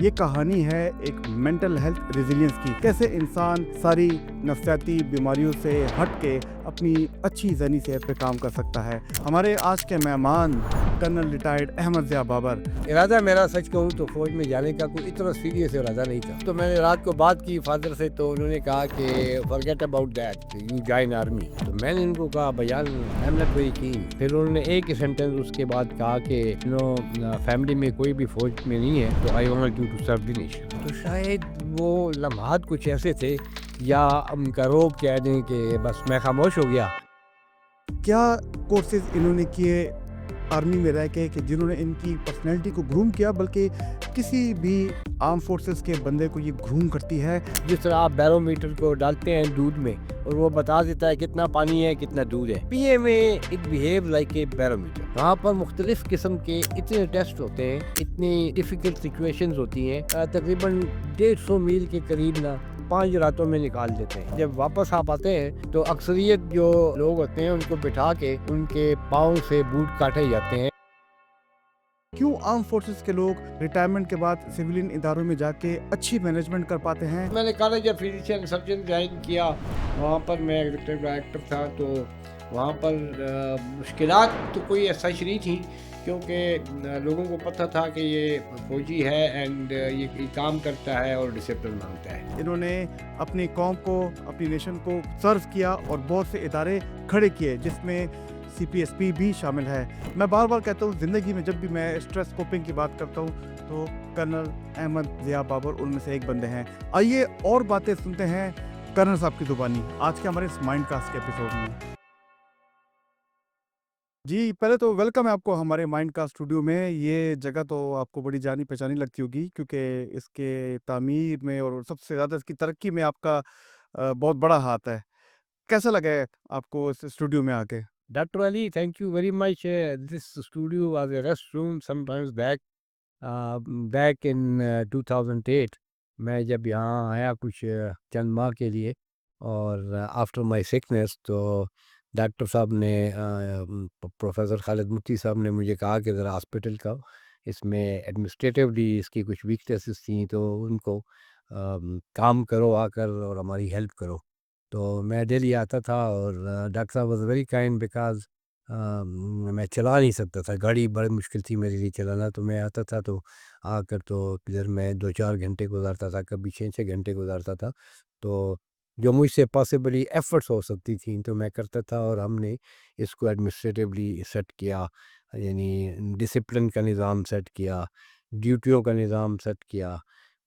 یہ کہانی ہے ایک مینٹل ہیلتھ ریزیلینس کی، کیسے انسان ساری نفسیاتی بیماریوں سے ہٹ کے اپنی اچھی ذہنی صحت پہ کام کر سکتا ہے۔ ہمارے آج کے مہمان کرنل ریٹائرڈ احمد ضیاء بابر۔ ارادہ میرا سچ کہوں تو فوج میں جانے کا کوئی اتنا سیریس ارادہ نہیں تھا، تو میں نے رات کو بات کی فادر سے، تو انہوں نے کہا کہ forget about that, you join army۔ تو میں نے ان کو کہا بھیان I'm not very keen۔ پھر انہوں نے ایک ہی سینٹینس اس کے بعد کہا کہ فیملی میں کوئی بھی فوج میں نہیں ہے تو I want you to serve the nation۔ تو شاید وہ لمحات کچھ ایسے تھے، یا ان کا روب کہہ دیں کہ بس میں خاموش ہو گیا۔ کیا کورسز انہوں نے کیے آرمی میں رہ کے کہ جنہوں نے ان کی پرسنالٹی کو گروم کیا، بلکہ کسی بھی آرم فورسز کے بندے کو یہ گروم کرتی ہے؟ جس طرح آپ بیرو میٹر کو ڈالتے ہیں دودھ میں اور وہ بتا دیتا ہے کتنا پانی ہے کتنا دودھ ہے، پی اے میں it behave like a barometer. وہاں پر مختلف قسم کے اتنے ٹیسٹ ہوتے ہیں، اتنی ڈیفیکلٹ سچویشنز ہوتی ہیں، تقریباً 150 میل کے قریب نا 5 راتوں میں نکال دیتے ہیں۔ جب واپس آپ آتے ہیں تو اکثریت جو لوگ ہوتے ہیں ان کو بٹھا کے ان کے پاؤں سے بوٹ کاٹے جاتے ہیں۔ کیوں آرم فورسز کے لوگ ریٹائرمنٹ کے بعد سویلین اداروں میں جا کے اچھی مینجمنٹ کر پاتے ہیں؟ میں نے college of physician surgeon join کیا، وہاں پر میں ایگزیکٹو ڈائریکٹر تھا، تو وہاں پر مشکلات تو کوئی ایسا نہیں تھیں، کیونکہ لوگوں کو پتہ تھا کہ یہ فوجی ہے اینڈ یہ کام کرتا ہے اور ڈسپلن مانگتا ہے۔ انہوں نے اپنی قوم کو، اپنی نیشن کو سرو کیا اور بہت سے ادارے کھڑے کیے، جس میں سی پی ایس پی بھی شامل ہے۔ میں بار بار کہتا ہوں، زندگی میں جب بھی میں اسٹریس کوپنگ کی بات کرتا ہوں تو کرنل احمد ضیاء بابر ان میں سے ایک بندے ہیں۔ آئیے اور باتیں سنتے ہیں کرنل صاحب کی زبانی آج کے ہمارے اس مائنڈ کاسٹ کے ایپیسوڈ میں۔ جی پہلے تو ویلکم ہے آپ کو ہمارے مائنڈ کا اسٹوڈیو میں۔ یہ جگہ تو آپ کو بڑی جانی پہچانی لگتی ہوگی، کیونکہ اس کے تعمیر میں اور سب سے زیادہ اس کی ترقی میں آپ کا بہت بڑا ہاتھ ہے۔ کیسا لگا ہے آپ کو اس اسٹوڈیو میں آ کے؟ Doctor Ali thank you very much. This studio was a rest room some times back in 2008۔ میں جب یہاں آیا کچھ چند ماہ کے لیے، اور آفٹر مائی سکنس، تو ڈاکٹر صاحب نے پروفیسر خالد مفتی صاحب نے مجھے کہا کہ ذرا ہاسپٹل کا اس میں ایڈمنسٹریٹولی اس کی کچھ ویکنیسز تھیں، تو ان کو کام کرو آ کر اور ہماری ہیلپ کرو۔ تو میں ڈیلی آتا تھا، اور ڈاکٹر صاحب واز ویری کائنڈ بیکاز میں چلا نہیں سکتا تھا، گاڑی بڑی مشکل تھی میرے لیے چلانا، تو میں آتا تھا تو آ کر تو ادھر میں 2-4 گھنٹے گزارتا تھا، کبھی 6-6 گھنٹے گزارتا تھا۔ تو جو مجھ سے پاسبلی ایفرٹس ہو سکتی تھیں تو میں کرتا تھا، اور ہم نے اس کو ایڈمنسٹریٹولی سیٹ کیا، یعنی ڈسپلن کا نظام سیٹ کیا، ڈیوٹیوں کا نظام سیٹ کیا،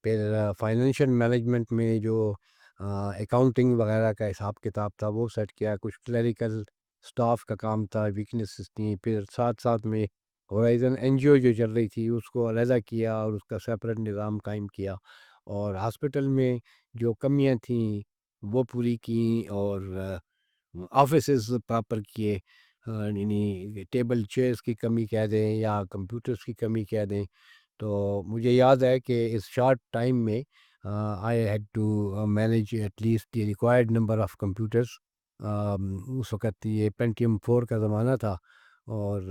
پھر فائنینشیل مینجمنٹ میں جو اکاؤنٹنگ وغیرہ کا حساب کتاب تھا وہ سیٹ کیا، کچھ کلیریکل سٹاف کا کام تھا، ویکنیسز تھیں، پھر ساتھ ساتھ میں ہورائزن این جی او جو چل رہی تھی اس کو علیحدہ کیا اور اس کا سیپریٹ نظام قائم کیا، اور ہاسپٹل میں جو کمیاں تھیں وہ پوری کیں، اور آفیسز پراپر کیے، یعنی ٹیبل چیئرز کی کمی کہہ دیں یا کمپیوٹرز کی کمی کہہ دیں۔ تو مجھے یاد ہے کہ اس شارٹ ٹائم میں I had to manage at least the required number of computers۔ اس وقت یہ پینٹیم 4 کا زمانہ تھا، اور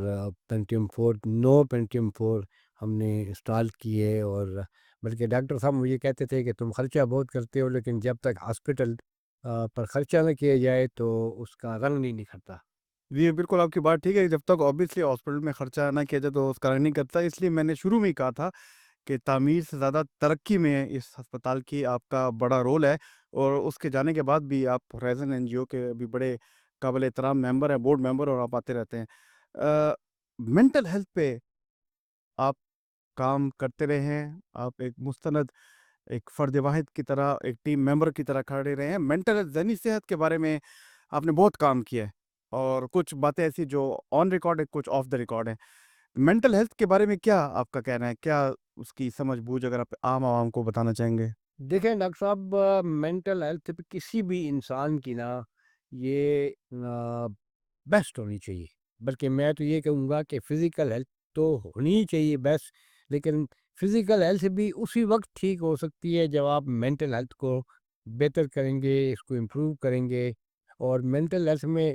پینٹیم 4 پینٹیم 4 ہم نے انسٹال کیے، اور بلکہ ڈاکٹر صاحب مجھے کہتے تھے کہ تم خرچہ بہت کرتے ہو، لیکن جب تک ہاسپٹل پر خرچہ نہ کیا جائے تو اس کا رنگ نہیں نکھرتا۔ جی بالکل آپ کی بات ٹھیک ہے، جب تک آبویسلی ہاسپٹل میں خرچہ نہ کیا جائے تو اس کا رنگ نہیں کرتا۔ اس لیے میں نے شروع میں ہی کہا تھا کہ تعمیر سے زیادہ ترقی میں اس ہسپتال کی آپ کا بڑا رول ہے، اور اس کے جانے کے بعد بھی آپ ہورائزن این جی او کے بھی بڑے قابل احترام ممبر ہیں، بورڈ ممبر، اور آپ آتے رہتے ہیں۔ مینٹل ہیلتھ پہ آپ کام کرتے رہے ہیں، آپ ایک مستند ایک فرد واحد کی طرح، ایک ٹیم ممبر کی طرح کھڑے رہے ہیں۔ مینٹل ذہنی صحت کے بارے میں آپ نے بہت کام کیا ہے، اور کچھ باتیں ایسی جو آن ریکارڈ ہے، کچھ آف دا ریکارڈ ہیں۔ مینٹل ہیلتھ کے بارے میں کیا آپ کا کہنا ہے؟ کیا اس کی سمجھ بوجھ اگر آپ عام عوام کو بتانا چاہیں گے؟ دیکھیں ڈاکٹر صاحب، مینٹل ہیلتھ پہ کسی بھی انسان کی نا یہ بیسٹ ہونی چاہیے، بلکہ میں تو یہ کہوں گا کہ فزیکل ہیلتھ تو ہونی ہی چاہیے بیسٹ، لیکن فزیکل ہیلتھ بھی اسی وقت ٹھیک ہو سکتی ہے جب آپ مینٹل ہیلتھ کو بہتر کریں گے، اس کو امپروو کریں گے۔ اور مینٹل ہیلتھ میں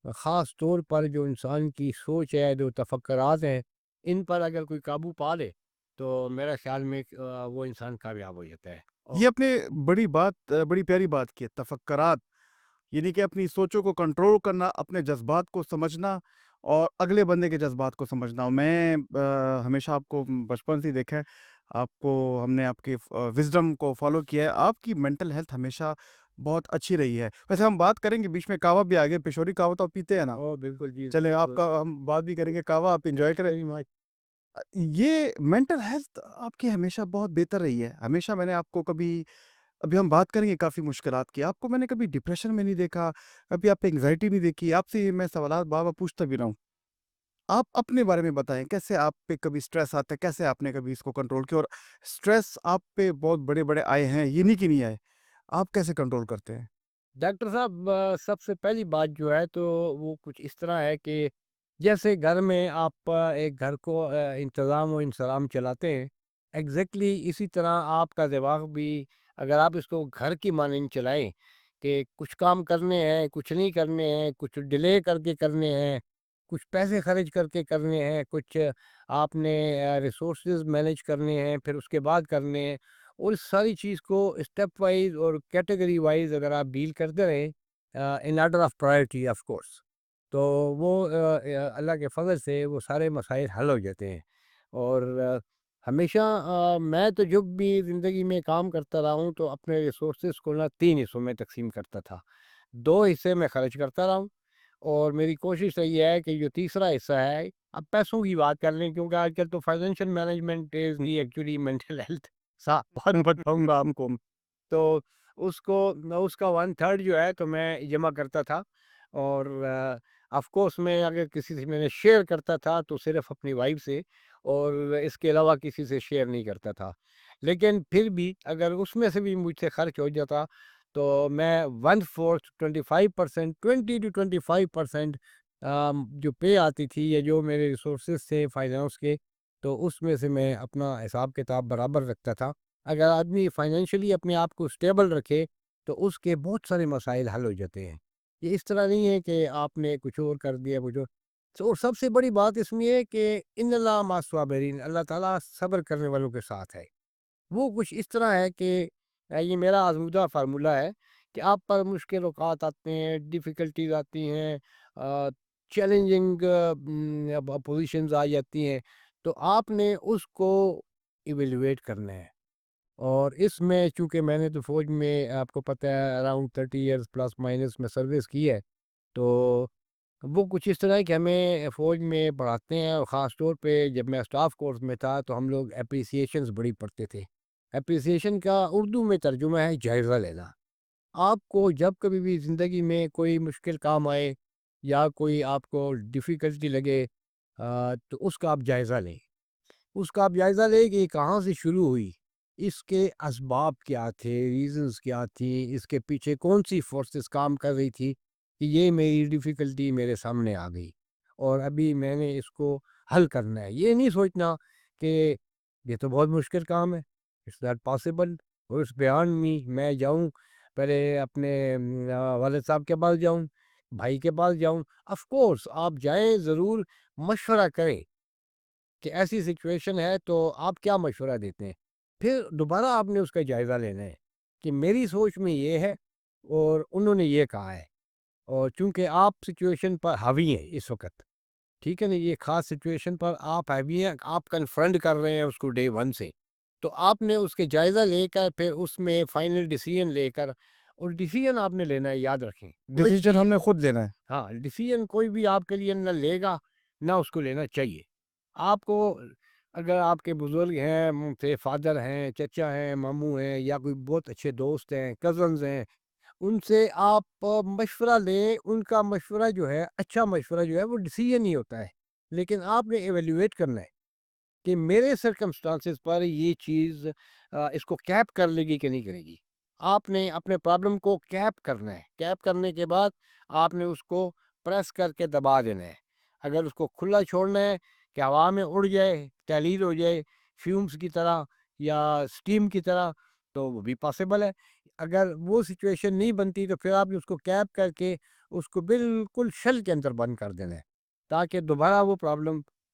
خاص طور پر جو انسان کی سوچ ہے، جو تفکرات ہیں، ان پر اگر کوئی قابو پا لے تو میرا خیال میں وہ انسان کامیاب ہو جاتا ہے۔ یہ اپنے بڑی پیاری بات کی ہے، تفکرات، یعنی کہ اپنی سوچوں کو کنٹرول کرنا، اپنے جذبات کو سمجھنا اور اگلے بندے کے جذبات کو سمجھنا۔ میں ہمیشہ آپ کو بچپن سے ہی دیکھا ہے، آپ کو ہم نے آپ کی وزڈم کو فالو کیا ہے، آپ کی مینٹل ہیلتھ ہمیشہ بہت اچھی رہی ہے۔ ویسے ہم بات کریں گے، بیچ میں کہوا بھی آ گئے، پشوری کہوا تو آپ پیتے ہیں نا؟ بالکل جی، چلیں آپ بالکل۔ کا ہم بات بھی کریں گے، کہوا آپ انجوائے تھینک یو کریں۔ Very much. یہ مینٹل ہیلتھ آپ کی ہمیشہ بہت بہتر رہی ہے، ہمیشہ میں نے آپ کو کبھی، ابھی ہم بات کریں گے کافی مشکلات کی، آپ کو میں نے کبھی ڈپریشن میں نہیں دیکھا، کبھی آپ پہ انگزائٹی نہیں دیکھی۔ آپ سے میں سوالات بار بار پوچھتا بھی رہا ہوں، آپ اپنے بارے میں بتائیں، کیسے آپ پہ کبھی اسٹریس آتا ہے، کیسے آپ نے کبھی اس کو کنٹرول کیا، اور اسٹریس آپ پہ بہت بڑے بڑے آئے ہیں، یہ نہیں کہ نہیں آئے، آپ کیسے کنٹرول کرتے ہیں؟ ڈاکٹر صاحب، سب سے پہلی بات جو ہے تو وہ کچھ اس طرح ہے کہ جیسے گھر میں آپ ایک گھر کو انتظام و انصرام چلاتے ہیں، ایگزیکٹلی اسی طرح آپ کا دماغ بھی، اگر آپ اس کو گھر کی مانند چلائیں کہ کچھ کام کرنے ہیں، کچھ نہیں کرنے ہیں، کچھ ڈیلے کر کے کرنے ہیں، کچھ پیسے خرچ کر کے کرنے ہیں، کچھ آپ نے ریسورسز مینیج کرنے ہیں، پھر اس کے بعد کرنے ہیں، اور اس ساری چیز کو اسٹیپ وائز اور کیٹیگری وائز اگر آپ ڈیل کرتے رہیں in order of priority of course, تو وہ اللہ کے فضل سے وہ سارے مسائل حل ہو جاتے ہیں۔ اور ہمیشہ میں تو جب بھی زندگی میں کام کرتا رہا ہوں تو اپنے ریسورسز کو نا 3 حصوں میں تقسیم کرتا تھا۔ 2 حصے میں خرچ کرتا رہا ہوں، اور میری کوشش رہی ہے کہ جو تیسرا حصہ ہے، اب پیسوں کی بات کر لیں کیونکہ آج کل تو financial management is the actually mental health, بہت بتاؤں گا آپ کو۔ تو اس کو اس کا 1/3 جو ہے تو میں جمع کرتا تھا، اور آف کورس میں اگر کسی سے میں نے شیئر کرتا تھا تو صرف اپنی وائف سے، اور اس کے علاوہ کسی سے شیئر نہیں کرتا تھا۔ لیکن پھر بھی اگر اس میں سے بھی مجھ سے خرچ ہو جاتا تو میں 1/4 25%، 20 to 25% جو پے آتی تھی یا جو میرے ریسورسز تھے فائنانس کے، تو اس میں سے میں اپنا حساب کتاب برابر رکھتا تھا۔ اگر آدمی فائنینشلی اپنے آپ کو اسٹیبل رکھے تو اس کے بہت سارے مسائل حل ہو جاتے ہیں۔ یہ اس طرح نہیں ہے کہ آپ نے کچھ اور کر دیا کچھ اور۔ اور سب سے بڑی بات اس میں ہے کہ ان اللہ مع الصابرین، اللہ تعالیٰ صبر کرنے والوں کے ساتھ ہے۔ وہ کچھ اس طرح ہے کہ یہ میرا آزمودہ فارمولہ ہے کہ آپ پر مشکل اوقات آتے ہیں، ڈیفیکلٹیز آتی ہیں، چیلنجنگ پوزیشنز آ جاتی ہیں، تو آپ نے اس کو ایویلویٹ کرنا ہے۔ اور اس میں چونکہ میں نے تو فوج میں آپ کو پتہ ہے اراؤنڈ 30 ایئرس پلس مائنس میں سروس کی ہے، تو وہ کچھ اس طرح ہے کہ ہمیں فوج میں پڑھاتے ہیں، اور خاص طور پہ جب میں اسٹاف کورس میں تھا تو ہم لوگ اپریسیشنز بڑی پڑھتے تھے۔ اپریسیشن کا اردو میں ترجمہ ہے جائزہ لینا۔ آپ کو جب کبھی بھی زندگی میں کوئی مشکل کام آئے یا کوئی آپ کو ڈیفیکلٹی لگے، تو اس کا آپ جائزہ لیں۔ اس کا آپ جائزہ لیں کہ یہ کہاں سے شروع ہوئی، اس کے اسباب کیا تھے، ریزنز کیا تھی، اس کے پیچھے کون سی فورسز کام کر رہی تھی کہ یہ میری ڈیفیکلٹی میرے سامنے آ گئی، اور ابھی میں نے اس کو حل کرنا ہے۔ یہ نہیں سوچنا کہ یہ تو بہت مشکل کام ہے، اٹس ناٹ پاسبل، اور اس بیان میں جاؤں پہلے اپنے والد صاحب کے پاس جاؤں، بھائی کے پاس جاؤں۔ آف کورس آپ جائیں، ضرور مشورہ کریں کہ ایسی سچویشن ہے تو آپ کیا مشورہ دیتے ہیں، پھر دوبارہ آپ نے اس کا جائزہ لینا ہے کہ میری سوچ میں یہ ہے اور انہوں نے یہ کہا ہے، اور چونکہ آپ سچویشن پر حاوی ہیں اس وقت، ٹھیک ہے نا، یہ خاص سچویشن پر آپ حاوی ہیں، آپ کنفرنٹ کر رہے ہیں اس کو ڈے 1 سے، تو آپ نے اس کے جائزہ لے کر پھر اس میں فائنل ڈیسیژن لے کر، اور ڈیسیژن آپ نے لینا ہے، یاد رکھیں کوئی ڈیسیجن ہم چیز، نے خود لینا ہے۔ ہاں ڈیسیژن کوئی بھی آپ کے لیے نہ لے گا نہ اس کو لینا چاہیے۔ آپ کو اگر آپ کے بزرگ ہیں، سے فادر ہیں، چچا ہیں، ماموں ہیں، یا کوئی بہت اچھے دوست ہیں، کزنز ہیں، ان سے آپ مشورہ لیں، ان کا مشورہ جو ہے، اچھا مشورہ جو ہے وہ ڈیسیژن ہی ہوتا ہے، لیکن آپ نے ایویلیویٹ کرنا ہے کہ میرے سرکمسٹانسز پر یہ چیز اس کو کیپ کر لے گی کہ نہیں کرے گی۔ آپ نے اپنے پرابلم کو کیپ کرنا ہے، کیپ کرنے کے بعد آپ نے اس کو پریس کر کے دبا دینا ہے۔ اگر اس کو کھلا چھوڑنا ہے کہ ہوا میں اڑ جائے، تحلیل ہو جائے فیومز کی طرح یا سٹیم کی طرح، تو وہ بھی پاسبل ہے۔ اگر وہ سچویشن نہیں بنتی تو پھر آپ نے اس کو کیپ کر کے اس کو بالکل شل کے اندر بند کر دینا ہے، تاکہ دوبارہ وہ پرابلم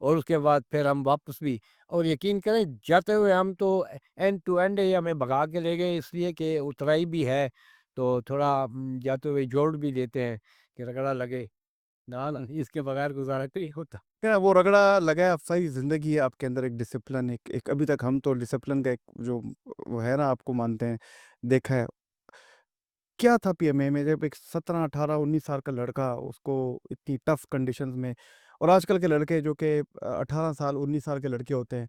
اور اس کے بعد پھر ہم واپس بھی، اور یقین کریں جاتے ہوئے ہم تو اینڈ ٹو اینڈ ہی ہمیں بھگا کے لے گئے، اس لیے کہ اترائی بھی ہے تو تھوڑا جاتے ہوئے جوڑ بھی دیتے ہیں کہ رگڑا لگے، نہ اس کے بغیر گزارا نہیں ہوتا۔ کیا وہ رگڑا لگا ہے، اب صحیح زندگی ہے آپ کے اندر، ایک ڈسپلن، ایک ابھی تک ہم تو ڈسپلن کا ایک جو وہ ہے نا آپ کو مانتے ہیں، دیکھا ہے کیا تھا پی ایم اے میں جب ایک 17 18 19 سال کا لڑکا اس کو اتنی ٹف کنڈیشنز میں، اور آج کل کے لڑکے جو کہ 18 سال 19 سال کے لڑکے ہوتے ہیں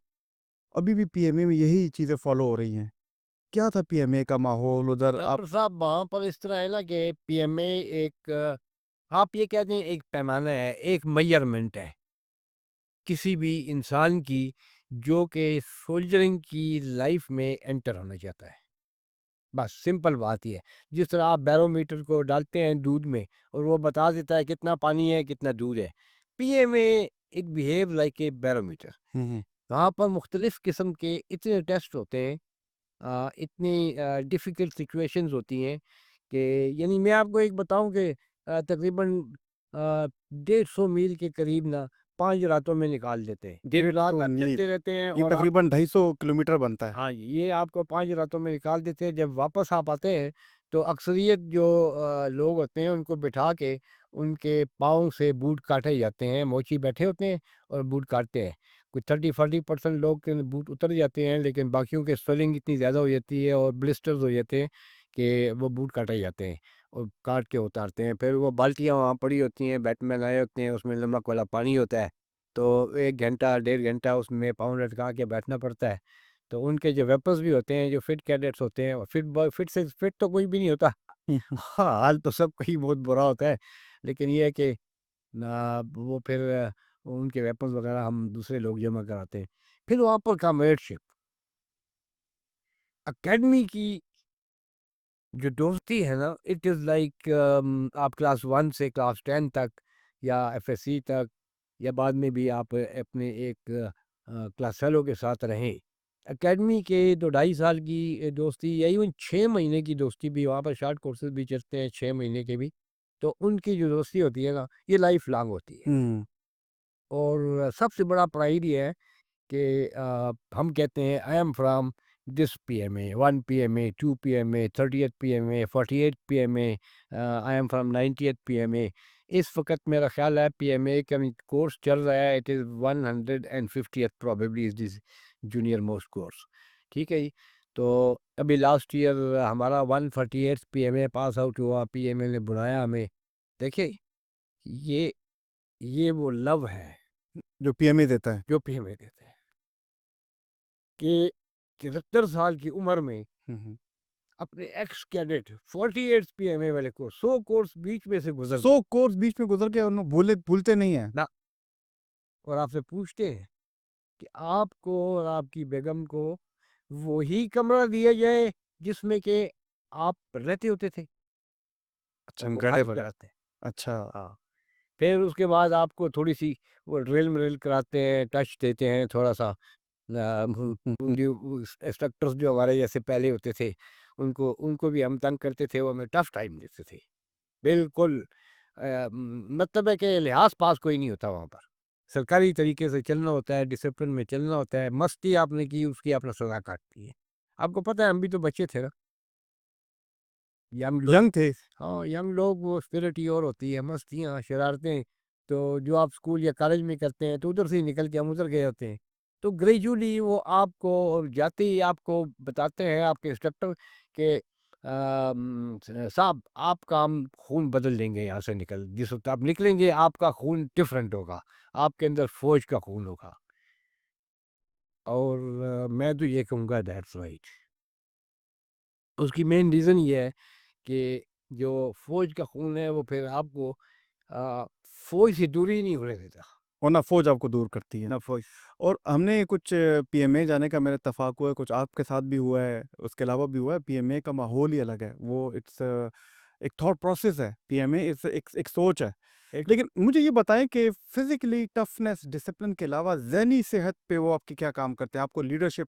ابھی بھی پی ایم اے میں یہی چیزیں فالو ہو رہی ہیں، کیا تھا پی ایم اے کا ماحول ادھر آپ؟ ڈاکٹر صاحب وہاں پر اس طرح ہے نا کہ پی ایم اے ایک آپ یہ کہتے ہیں ایک پیمانہ ہے، ایک میئرمنٹ ہے کسی بھی انسان کی جو کہ سولجرنگ کی لائف میں انٹر ہونا چاہتا ہے، بس سمپل بات یہ ہے۔ جس طرح آپ بیرو میٹر کو ڈالتے ہیں دودھ میں اور وہ بتا دیتا ہے کتنا پانی ہے کتنا دودھ ہے، پی ایم اے ایک بیہیو لائک اے بیرو میٹر۔ ہوں وہاں پر مختلف قسم کے اتنے ٹیسٹ ہوتے ہیں، اتنی ڈیفیکلٹ سچویشنز ہوتی ہیں کہ یعنی میں آپ کو ایک بتاؤں کہ تقریباً 150 میل کے قریب نا 5 راتوں میں نکال دیتے ہیں، دن رات آپ چلتے رہتے ہیں یہ اور آپ، تقریباً 250 کلومیٹر بنتا ہے۔ ہاں جی، یہ آپ کو 5 راتوں میں نکال دیتے ہیں۔ جب واپس آپ آتے ہیں تو اکثریت جو لوگ ہوتے ہیں ان کو بٹھا کے ان کے پاؤں سے بوٹ کاٹے جاتے ہیں، موچی بیٹھے ہوتے ہیں اور بوٹ کاٹتے ہیں۔ کوئی 30-40% لوگ کے بوٹ اتر جاتے ہیں، لیکن باقیوں کے سویلنگ اتنی زیادہ ہو جاتی ہے اور بلسٹرز ہو جاتے ہیں کہ وہ بوٹ کاٹے جاتے ہیں اور کاٹ کے اتارتے ہیں۔ پھر وہ بالٹیاں وہاں پڑی ہوتی ہیں، بیٹ میں لائے ہوتے ہیں، اس میں نمک والا پانی ہوتا ہے، تو 1 گھنٹہ 1.5 گھنٹہ اس میں پاؤں لٹکا کے بیٹھنا پڑتا ہے۔ تو ان کے جو ویپنز بھی ہوتے ہیں، جو فٹ کیڈٹس ہوتے ہیں، اور فٹ سے فٹ تو کوئی بھی نہیں ہوتا، ہاں حال تو سب کا ہی بہت برا ہوتا ہے، لیکن یہ ہے کہ وہ پھر ان کے ویپنز وغیرہ ہم دوسرے لوگ جمع کراتے ہیں۔ پھر وہاں پر کامریڈشپ، اکیڈمی کی جو دوستی ہے نا، اٹ از لائک آپ کلاس 1 سے کلاس 10 تک یا ایف ایس سی تک یا بعد میں بھی آپ اپنے ایک کلاس فیلو کے ساتھ رہیں، اکیڈمی کے 2-2.5 سال کی دوستی یا ایون 6 مہینے کی دوستی بھی، وہاں پر شارٹ کورسز بھی چلتے ہیں 6 مہینے کے بھی، تو ان کی جو دوستی ہوتی ہے نا یہ لائف لانگ ہوتی ہے۔ ہوں اور سب سے بڑا پرائڈ یہ ہے کہ ہم کہتے ہیں I am from this P M A, 1 P M A, 2 P M A, 30th P M A, 48 P M A, I am from 90th P M A. اس وقت میرا خیال ہے پی ایم اے کا کورس چل رہا ہے، it is 150th probably is this junior most course, ٹھیک ہے جی۔ تو ابھی لاسٹ ایئر ہمارا 148 پی ایم اے پاس آؤٹ ہوا، پی ایم اے نے بلایا ہمیں۔ دیکھیے یہ وہ لو ہے جو پی ایم اے دیتا ہے۔ جو پی ایم اے دیتے ہیں کہ 73 سال کی عمر میں ہوں اپنے ایکس کیڈٹ 48 پی ایم اے والے کو 100 کورس بیچ میں سے گزر 100 کورس بیچ میں گزر کے انہوں بھولتے نہیں ہیں۔ نہ، اور آپ سے پوچھتے ہیں کہ آپ کو اور آپ کی بیگم کو وہی کمرہ دیا جائے جس میں کہ آپ رہتے ہوتے تھے، اچھا وہ گڑے خالی پر۔ کراتے ہیں۔ اچھا ہاں، پھر اس کے بعد آپ کو تھوڑی سی وہ ڈرل کراتے ہیں، ٹچ دیتے ہیں تھوڑا سا، انسٹرکٹرز جو ہمارے جیسے پہلے ہوتے تھے ان کو بھی ہم تنگ کرتے تھے، وہ ہمیں ٹف ٹائم دیتے تھے بالکل۔ مطلب ہے کہ لحاظ پاس کوئی نہیں ہوتا وہاں پر، سرکاری طریقے سے چلنا ہوتا ہے، ڈسپلن میں چلنا ہوتا ہے۔ مستی آپ نے کی اس کی آپ نے سزا کاٹتی ہے۔ آپ کو پتہ ہے ہم بھی تو بچے تھے نا، ینگ لوگ، ینگ تھے۔ ہاں ینگ لوگ، وہ اسپرٹ ہی اور ہوتی ہے، مستیاں شرارتیں، تو جو آپ اسکول یا کالج میں کرتے ہیں تو ادھر سے ہی نکل کے ہم ادھر گئے ہوتے ہیں، تو گریجولی وہ آپ کو جاتے ہی آپ کو بتاتے ہیں آپ کے انسٹرکٹر کہ صاحب آپ کا ہم خون بدل دیں گے، یہاں سے جس وقت آپ نکلیں گے آپ کا خون ڈفرینٹ ہوگا، آپ کے اندر فوج کا خون ہوگا۔ اور میں تو یہ کہوں گا دیٹس رائٹ۔ اس کی مین ریزن یہ ہے کہ جو فوج کا خون ہے وہ پھر آپ کو فوج سے دوری نہیں ہونے دیتا، اور نہ فوج آپ کو دور کرتی ہے۔ نہ فوج۔ اور ہم نے کچھ پی ایم اے جانے کا میرا اتفاق ہوا ہے، کچھ آپ کے ساتھ بھی ہوا ہے، اس کے علاوہ بھی ہوا ہے۔ پی ایم اے کا ماحول ہی الگ ہے، وہ اٹس ایک تھاٹ پروسیس ہے، پی ایم اے ایک سوچ ہے۔ لیکن مجھے یہ بتائیں کہ فزیکلی ٹفنس ڈسپلن کے علاوہ ذہنی صحت پہ وہ آپ کی کیا کام کرتے ہیں؟ آپ کو لیڈرشپ،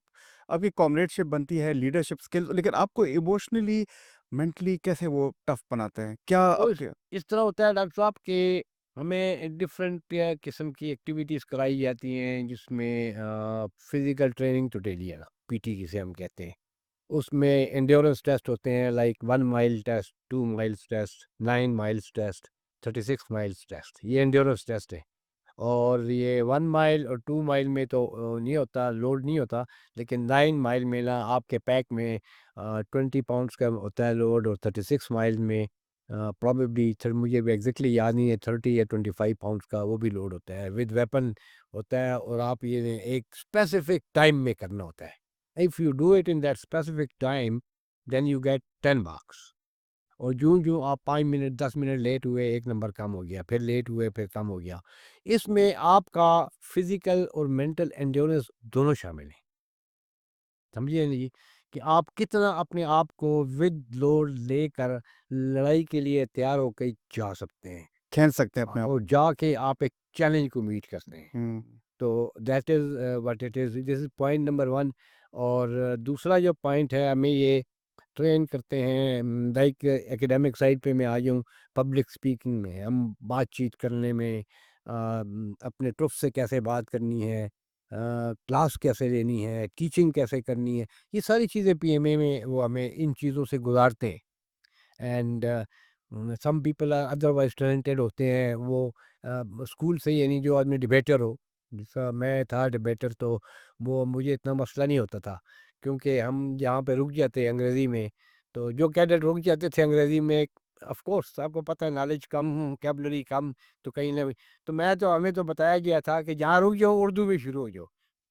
آپ کی کامریڈشپ بنتی ہے، لیڈرشپ سکل، لیکن آپ کو ایموشنلی مینٹلی کیسے وہ ٹف بناتے ہیں؟ کیا وہ آپ کے اس طرح ہوتا ہے ڈاکٹر صاحب کہ ہمیں ڈفرینٹ قسم کی ایکٹیویٹیز کرائی جاتی ہیں، جس میں فزیکل ٹریننگ تو ڈیلی ہے نا، پی ٹی جسے ہم کہتے ہیں. اس میں انڈیورنس ٹیسٹ ہوتے ہیں، لائک 1 مائل test, 2 miles test, 9 miles test, 36 miles test. یہ انڈیورنس ٹیسٹ ہے. اور یہ 1 مائل اور 2 مائل میں تو نہیں ہوتا، لوڈ نہیں ہوتا. لیکن 9 مائل میں نا آپ کے پیک میں 20 پاؤنڈس کا ہوتا ہے لوڈ، اور 36 مائل میں پرابیبلی مجھے بھی ایگزیکٹلی یاد نہیں ہے، 30 یا 25 پاؤنڈس کا وہ بھی لوڈ ہوتا ہے، ود ویپن ہوتا ہے. اور آپ یہ ایک اسپیسیفک ٹائم میں کرنا ہوتا ہے. If you do it in that specific time, then you get 10 marks. اور جوں آپ 5 منٹ 10 منٹ لیٹ ہوئے، 1 نمبر کم ہو گیا، پھر لیٹ ہوئے پھر کم ہو گیا. اس میں آپ کا فزیکل اور مینٹل انڈیورنس دونوں شامل ہیں. سمجھیے نہیں کہ آپ کتنا اپنے آپ کو ود لوڈ لے کر لڑائی کے لیے تیار ہو کے جا سکتے ہیں، کھینچ سکتے ہیں اپنے آپ اور جا کے آپ ایک چیلنج کو میٹ کرتے ہیں. ہوں تو that is what it is, this is point number 1. اور دوسرا جو پوائنٹ ہے، ہمیں یہ ٹرین کرتے ہیں، لائک ایکیڈیمک سائڈ پہ میں آ جاؤں، پبلک اسپیکنگ میں، ہم بات چیت کرنے میں اپنے ٹرف سے کیسے بات کرنی ہے، کلاس کیسے لینی ہے، ٹیچنگ کیسے کرنی ہے، یہ ساری چیزیں پی ایم اے میں وہ ہمیں ان چیزوں سے گزارتے ہیں. And some people are otherwise talented ہوتے ہیں، وہ اسکول سے، یعنی جو آدمی ڈبیٹر ہو، جس کا میں تھا ڈبیٹر، تو وہ مجھے اتنا مسئلہ نہیں ہوتا تھا، کیونکہ ہم جہاں پہ رک جاتے انگریزی میں، تو جو کیڈٹ رک جاتے تھے انگریزی میں، آف کورس آپ کو پتہ ہے نالج کم، ووکیبلری کم، تو کہیں نہ تو ہمیں تو بتایا گیا تھا کہ جہاں رک جاؤ اردو میں شروع ہو جاؤ.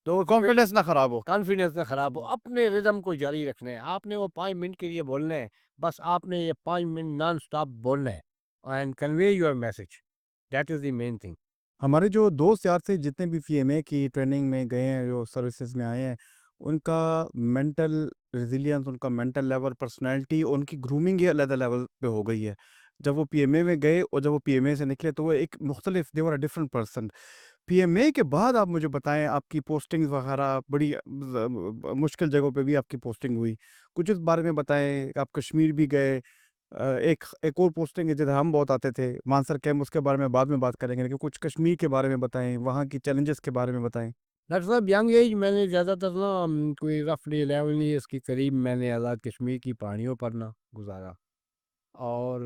تو کانفیڈنس نہ خراب ہو کانفیڈنس نہ خراب ہو، اپنے ردم کو جاری رکھنا ہے. آپ نے وہ 5 منٹ کے لیے بولنا ہے، بس آپ نے یہ 5 منٹ نان اسٹاپ بولنا ہے، and convey your message. That is the main thing. ہمارے جو دوست یار سے جتنے بھی پی ایم اے کی ٹریننگ میں گئے ہیں، جو سروسز میں آئے ہیں، ان کا مینٹل ریزیلینس، ان کا مینٹل لیول، پرسنالٹی، ان کی گرومنگ ہی علیحدہ لیول پہ ہو گئی ہے. جب وہ پی ایم اے میں گئے اور جب وہ پی ایم اے سے نکلے تو وہ ایک مختلف، they were a different person. P M A کے بعد آپ مجھے بتائیں، آپ کی پوسٹنگز وغیرہ بڑی مشکل جگہوں پہ بھی آپ کی پوسٹنگ ہوئی، کچھ اس بارے میں بتائیں. آپ کشمیر بھی گئے، ایک اور پوسٹنگ ہے جدھر ہم بہت آتے تھے، مانسر کیمپ، اس کے بارے میں بعد میں بات کریں گے، لیکن کچھ کشمیر کے بارے میں بتائیں، وہاں کی چیلنجز کے بارے میں بتائیں. ڈاکٹر صاحب ینگ ایج میں نے زیادہ تر نا کوئی رفلی 11 ایئرس کے قریب میں نے آزاد کشمیر کی پہاڑیوں پر نا گزارا. اور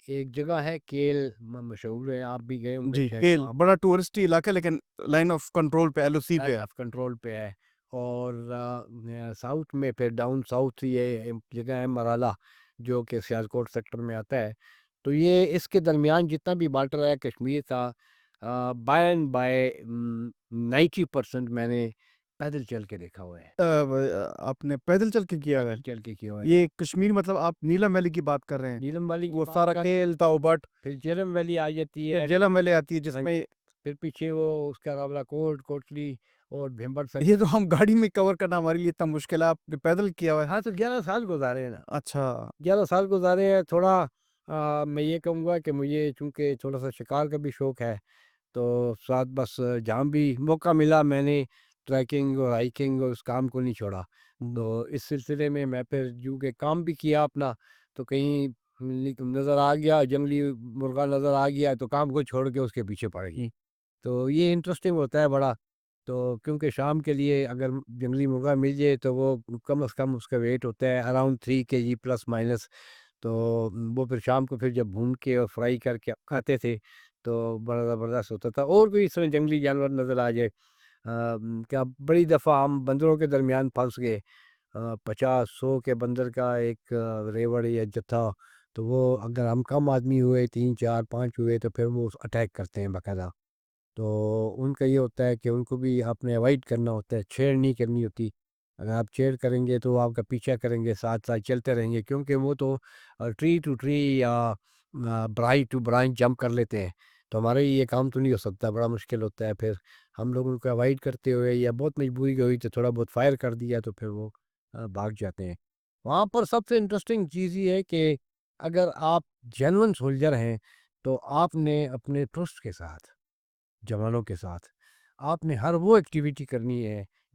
ایک جگہ ہے کیل، مشہور ہے، آپ بھی گئے ہوں گے جی، شاید کیل وہاں. بڑا ٹورسٹی علاقہ ہے، لیکن لائن آف کنٹرول پہ، ایل او سی پہ لائن ہے. آف کنٹرول پہ ہے. اور ساؤتھ میں پھر ڈاؤن ساؤتھ یہ جگہ ہے مرالا، جو کہ سیالکوٹ سیکٹر میں آتا ہے. تو یہ اس کے درمیان جتنا بھی باٹر ہے کشمیر کا، بائی اینڈ بائی 90% میں نے پیدل چل کے دیکھا ہوا ہے. آپ نے پیدل چل کے کیا ہے؟ پیدل چل کے کیا ہوا ہے. یہ کشمیر مطلب آپ نیلم ویلی کی بات کر رہے ہیں؟ نیلم والی کی وہ بات سارا کر، کیل، تاؤ بٹ، پھر جیلم ویلی آ جاتی ہے، جیلم ویلی آتی ہے، جس میں پھر پیچھے وہ اس کا قابلہ کوٹ، کوٹلی اور بھیمبر سر. یہ تو ہم گاڑی میں کور کرنا ہمارے لیے اتنا مشکل ہے، آپ نے پیدل کیا ہوا ہے؟ ہاں، تو 11 سال گزارے ہیں نا. اچھا. 11 سال گزارے ہیں. تھوڑا میں یہ کہوں گا کہ مجھے چونکہ تھوڑا سا شکار کا بھی شوق ہے، تو ساتھ بس جہاں بھی موقع ملا میں نے ٹریکنگ اور ہائیکنگ اور اس کام کو نہیں چھوڑا. تو اس سلسلے میں پھر جو کہ کام بھی کیا اپنا، تو کہیں نظر آ گیا جنگلی مرغا نظر آ گیا، تو کام کو چھوڑ کے اس کے پیچھے پڑ گئی. تو یہ انٹرسٹنگ ہوتا ہے بڑا. تو کیونکہ شام کے لیے اگر جنگلی مرغا مل جائے تو وہ کم از کم اس کا ویٹ ہوتا ہے اراؤنڈ 3 kg پلس مائنس. تو وہ پھر شام کو پھر جب بھون کے اور فرائی کر کے کھاتے تھے تو بڑا زبردست ہوتا تھا. اور کوئی اس طرح جنگلی جانور نظر آ جائے، کیا بڑی دفعہ ہم بندروں کے درمیان پھنس گئے، 50-100 کے بندر کا ایک ریوڑ یا جتھا. تو وہ اگر ہم کم آدمی ہوئے، 3 4 5 ہوئے، تو پھر وہ اٹیک کرتے ہیں باقاعدہ. تو ان کا یہ ہوتا ہے کہ ان کو بھی آپ نے اوائڈ کرنا ہوتا ہے، چھیڑ نہیں کرنی ہوتی. اگر آپ چھیڑ کریں گے تو وہ آپ کا پیچھا کریں گے، ساتھ ساتھ چلتے رہیں گے، کیونکہ وہ تو ٹری ٹو ٹری یا برانچ ٹو برانچ جمپ کر لیتے ہیں. تو ہمارے یہ کام تو نہیں ہو سکتا، بڑا مشکل ہوتا ہے. پھر ہم لوگ ان کو اوائڈ کرتے ہوئے یا بہت مجبوری ہوئی تو تھوڑا بہت فائر کر دیا، تو پھر وہ بھاگ جاتے ہیں. وہاں پر سب سے انٹرسٹنگ چیز یہ ہے کہ اگر آپ جینون سولجر ہیں تو آپ نے اپنے ٹرسٹ کے ساتھ، جوانوں کے ساتھ، آپ نے ہر وہ ایکٹیویٹی کرنی ہے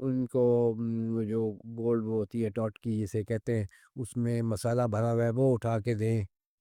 ان کو وہ جو گولڈ وہ ہوتی ہے ٹوٹکی جسے کہتے ہیں اس میں مسالہ بھرا ہوا ہے وہ اٹھا کے دیں.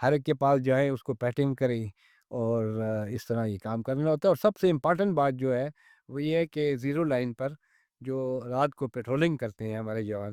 ہر ایک کے پاس جائیں، اس کو پیٹنگ کریں اور اس طرح یہ کام کرنا ہوتا ہے. اور سب سے امپارٹنٹ بات جو ہے وہ یہ ہے کہ زیرو لائن پر جو رات کو پیٹرولنگ کرتے ہیں ہمارے جوان،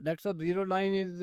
That's a zero line is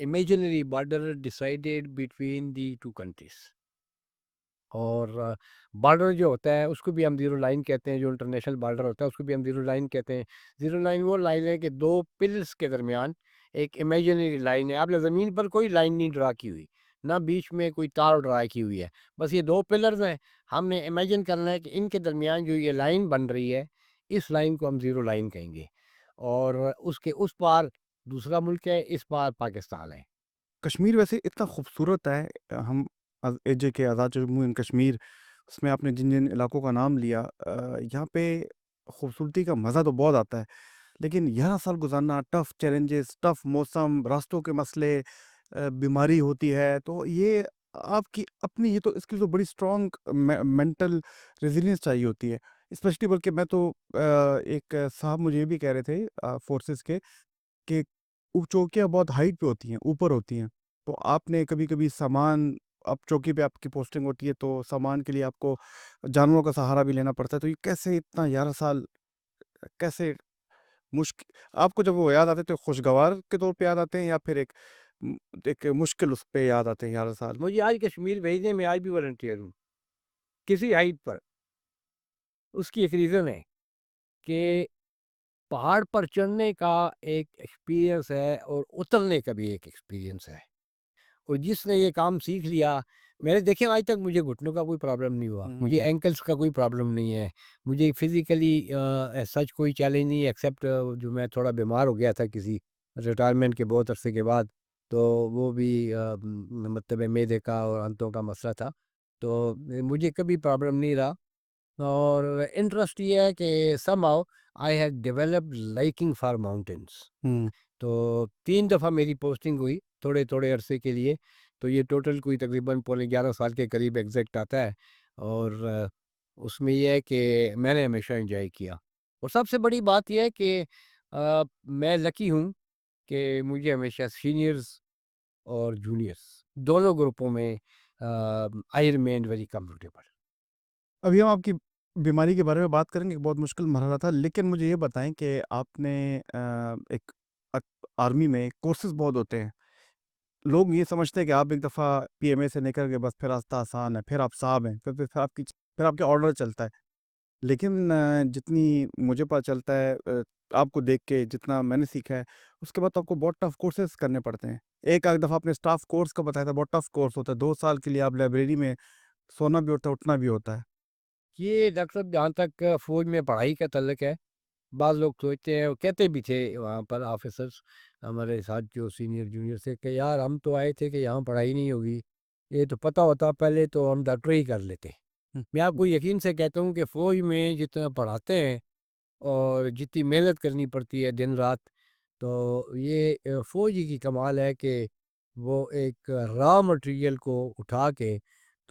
imaginary border decided between the two countries. اور بارڈر جو ہوتا ہے اس کو بھی ہم زیرو لائن کہتے ہیں. جو انٹرنیشنل بارڈر ہوتا ہے اس کو بھی ہم زیرو لائن کہتے ہیں. زیرو لائن وہ لائن ہے کہ دو پلس کے درمیان ایک امیجنری لائن ہے. آپ نے زمین پر کوئی لائن نہیں ڈرا کی ہوئی، نہ بیچ میں کوئی تار ڈرا کی ہوئی ہے، بس یہ دو پلرز ہیں. ہم نے امیجن کرنا ہے کہ ان کے درمیان جو یہ لائن بن رہی ہے اس لائن کو ہم زیرو لائن کہیں گے. اور اس کے اس پار دوسرا ملک ہے، اس پار پاکستان ہے. کشمیر ویسے اتنا خوبصورت ہے. ہم اے جے کے آزاد جموں اینڈ کشمیر اس میں آپ نے جن جن علاقوں کا نام لیا یہاں پہ خوبصورتی کا مزہ تو بہت آتا ہے، لیکن 11 سال گزارنا، ٹف چیلنجز، ٹف موسم، راستوں کے مسئلے، بیماری ہوتی ہے، تو یہ آپ کی اپنی یہ تو اس کی تو بڑی اسٹرانگ مینٹل ریزیلینس چاہیے ہوتی ہے. اسپیشلی بلکہ میں تو ایک صاحب مجھے یہ بھی کہہ رہے تھے فورسز کے کہ چوکیاں بہت ہائٹ پہ ہوتی ہیں، اوپر ہوتی ہیں، تو آپ نے کبھی کبھی سامان، اب چوکی پہ آپ کی پوسٹنگ ہوتی ہے تو سامان کے لیے آپ کو جانوروں کا سہارا بھی لینا پڑتا ہے. تو یہ کیسے اتنا 11 سال کیسے مشکل آپ کو جب وہ یاد آتے تو خوشگوار کے طور پہ یاد آتے ہیں یا پھر ایک مشکل اس پہ یاد آتے ہیں 11 سال؟ مجھے آج کشمیر بھیجنے میں آج بھی والنٹیئر ہوں کسی ہائٹ پر. اس کی ایک ریزن ہے کہ پہاڑ پر چڑھنے کا ایک ایکسپیرینس ہے اور اترنے کا بھی ایک ایکسپیرینس ہے. اور جس نے یہ کام سیکھ لیا، میں نے دیکھیں آج تک مجھے گھٹنوں کا کوئی پرابلم نہیں ہوا، ہوں، مجھے اینکلس کا کوئی پرابلم نہیں ہے، مجھے فزیکلی سچ کوئی چیلنج نہیں ہے ایکسیپٹ جو میں تھوڑا بیمار ہو گیا تھا کسی ریٹائرمنٹ کے بہت عرصے کے بعد. تو وہ بھی مطلب میدے کا اور انتوں کا مسئلہ تھا. تو مجھے کبھی پرابلم نہیں رہا. اور انٹرسٹ یہ ہے کہ some how I have developed liking for mountains. ہوں. تو 3 دفعہ میری پوسٹنگ ہوئی تھوڑے تھوڑے عرصے کے لیے. تو یہ ٹوٹل کوئی تقریباً 11.5 سال کے قریب ایگزیکٹ آتا ہے. اور اس میں یہ ہے کہ میں نے ہمیشہ انجوائے کیا. اور سب سے بڑی بات یہ ہے کہ میں لکی ہوں کہ مجھے ہمیشہ سینئرز اور جونیئرز دونوں گروپوں میں آئی ریمین ویری کمفرٹیبل. ابھی ہم آپ کی بیماری کے بارے میں بات کریں گے، بہت مشکل مرحلہ تھا، لیکن مجھے یہ بتائیں کہ آپ نے ایک آرمی میں کورسز بہت ہوتے ہیں. لوگ یہ سمجھتے ہیں کہ آپ ایک دفعہ پی ایم اے سے نکل کے بس پھر راستہ آسان ہے، پھر آپ صاحب ہیں، پھر آپ کے آرڈر چلتا ہے. لیکن جتنی مجھے پتہ چلتا ہے آپ کو دیکھ کے جتنا میں نے سیکھا ہے، اس کے بعد تو آپ کو بہت ٹف کورسز کرنے پڑتے ہیں. ایک دفعہ آپ نے اسٹاف کورس کا بتایا تھا، بہت ٹف کورس ہوتا ہے. 2 سال کے لیے آپ لائبریری میں سونا بھی ہوتا ہے، اٹھنا بھی ہوتا ہے. یہ ڈاکٹر صاحب جہاں تک فوج میں پڑھائی کا تعلق ہے، بعض لوگ سوچتے ہیں اور کہتے بھی تھے وہاں پر آفیسرس ہمارے ساتھ جو سینئر جونیئر سے کہ یار ہم تو آئے تھے کہ یہاں پڑھائی نہیں ہوگی، یہ تو پتہ ہوتا پہلے تو ہم ڈاکٹری ہی کر لیتے. ہوں. میں آپ کو یقین سے کہتا ہوں کہ فوج میں جتنا پڑھاتے ہیں اور جتنی محنت کرنی پڑتی ہے دن رات، تو یہ فوجی کی کمال ہے کہ وہ ایک را مٹیریل کو اٹھا کے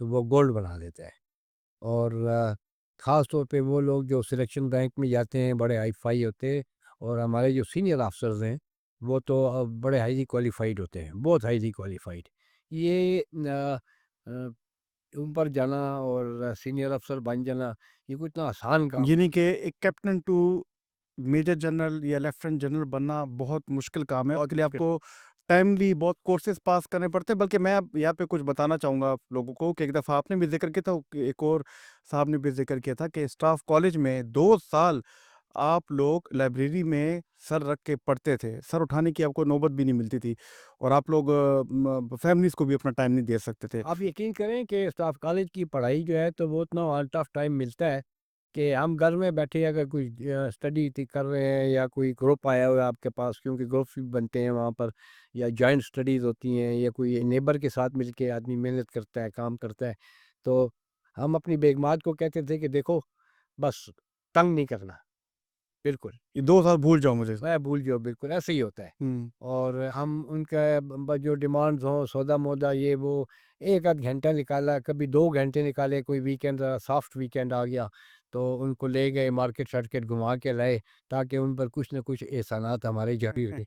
تو وہ گولڈ بنا دیتا ہے. اور خاص طور پہ وہ لوگ جو سلیکشن رینک میں جاتے ہیں بڑے ہائی فائی ہوتے ہیں. اور ہمارے جو سینئر آفسرز ہیں وہ تو بڑے ہائیلی کوالیفائڈ ہوتے ہیں، بہت ہائیلی کوالیفائڈ. یہ اوپر جانا اور سینئر افسر بن جانا یہ کوئی اتنا آسان کام یعنی کہ ایک کیپٹن ٹو میجر جنرل یا لیفٹنٹ جنرل بننا بہت مشکل کام ہے، اور کے لیے آپ نہیں. کو ٹائملی بہت کورسز پاس کرنے پڑتے ہیں. بلکہ میں اب یہاں پہ کچھ بتانا چاہوں گا آپ لوگوں کو کہ ایک دفعہ آپ نے بھی ذکر کیا تھا، ایک اور صاحب نے بھی ذکر کیا تھا کہ اسٹاف کالج میں 2 سال آپ لوگ لائبریری میں سر رکھ کے پڑھتے تھے. سر اٹھانے کی آپ کو نوبت بھی نہیں ملتی تھی، اور آپ لوگ فیملیز کو بھی اپنا ٹائم نہیں دے سکتے تھے. آپ یقین کریں کہ اسٹاف کالج کی پڑھائی جو ہے تو وہ اتنا آؤٹ آف ٹائم ملتا ہے کہ ہم گھر میں بیٹھے اگر کوئی اسٹڈی کر رہے ہیں یا کوئی گروپ آیا ہوا ہے آپ کے پاس، کیونکہ گروپس بھی بنتے ہیں وہاں پر، یا جوائنٹ اسٹڈیز ہوتی ہیں یا کوئی نیبر کے ساتھ مل کے آدمی محنت کرتا ہے کام کرتا ہے، تو ہم اپنی بیگمات کو کہتے تھے کہ دیکھو بس تنگ نہیں کرنا، بالکل یہ 2 سال بھول جاؤ مجھے۔ میں بھول جاؤ، بالکل ایسے ہی ہوتا ہے۔ ہوں۔ اور ہم ان کا جو ڈیمانڈز ہوں سودا مودا یہ وہ، ایک آدھ گھنٹہ نکالا، کبھی 2 گھنٹے نکالے، کوئی ویکینڈ سافٹ ویکینڈ آ گیا تو ان کو لے گئے مارکیٹ شارکیٹ گھما کے لائے، تاکہ ان پر کچھ نہ کچھ احسانات ہمارے جاری رہے۔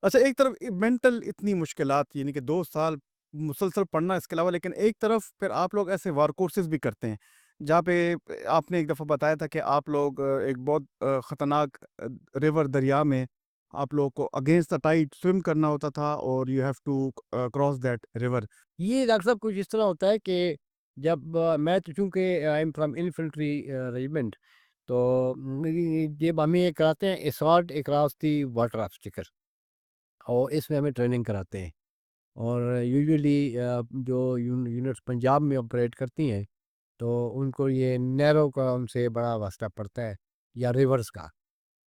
اچھا، ایک طرف مینٹل اتنی مشکلات، یعنی کہ 2 سال مسلسل پڑھنا اس کے علاوہ، لیکن ایک طرف پھر آپ لوگ ایسے وار کورسز بھی کرتے ہیں، جہاں پہ آپ نے ایک دفعہ بتایا تھا کہ آپ لوگ ایک بہت خطرناک ریور دریا میں آپ لوگوں کو اگینسٹ دا ٹائڈ سوئم کرنا ہوتا تھا، اور you have to cross that river. یہ ڈاکٹر صاحب کچھ اس طرح ہوتا ہے کہ جب میں تو چونکہ آئی ایم فرام انفنٹری ریجمنٹ، تو جب ہمیں یہ کراتے ہیں assault across the water obstacle, اور اس میں ہمیں ٹریننگ کراتے ہیں، اور یوزلی جو یونٹس پنجاب میں آپریٹ کرتی ہیں تو ان کو یہ نیرو کا ان سے بڑا واسطہ پڑتا ہے، یا ریورس کا۔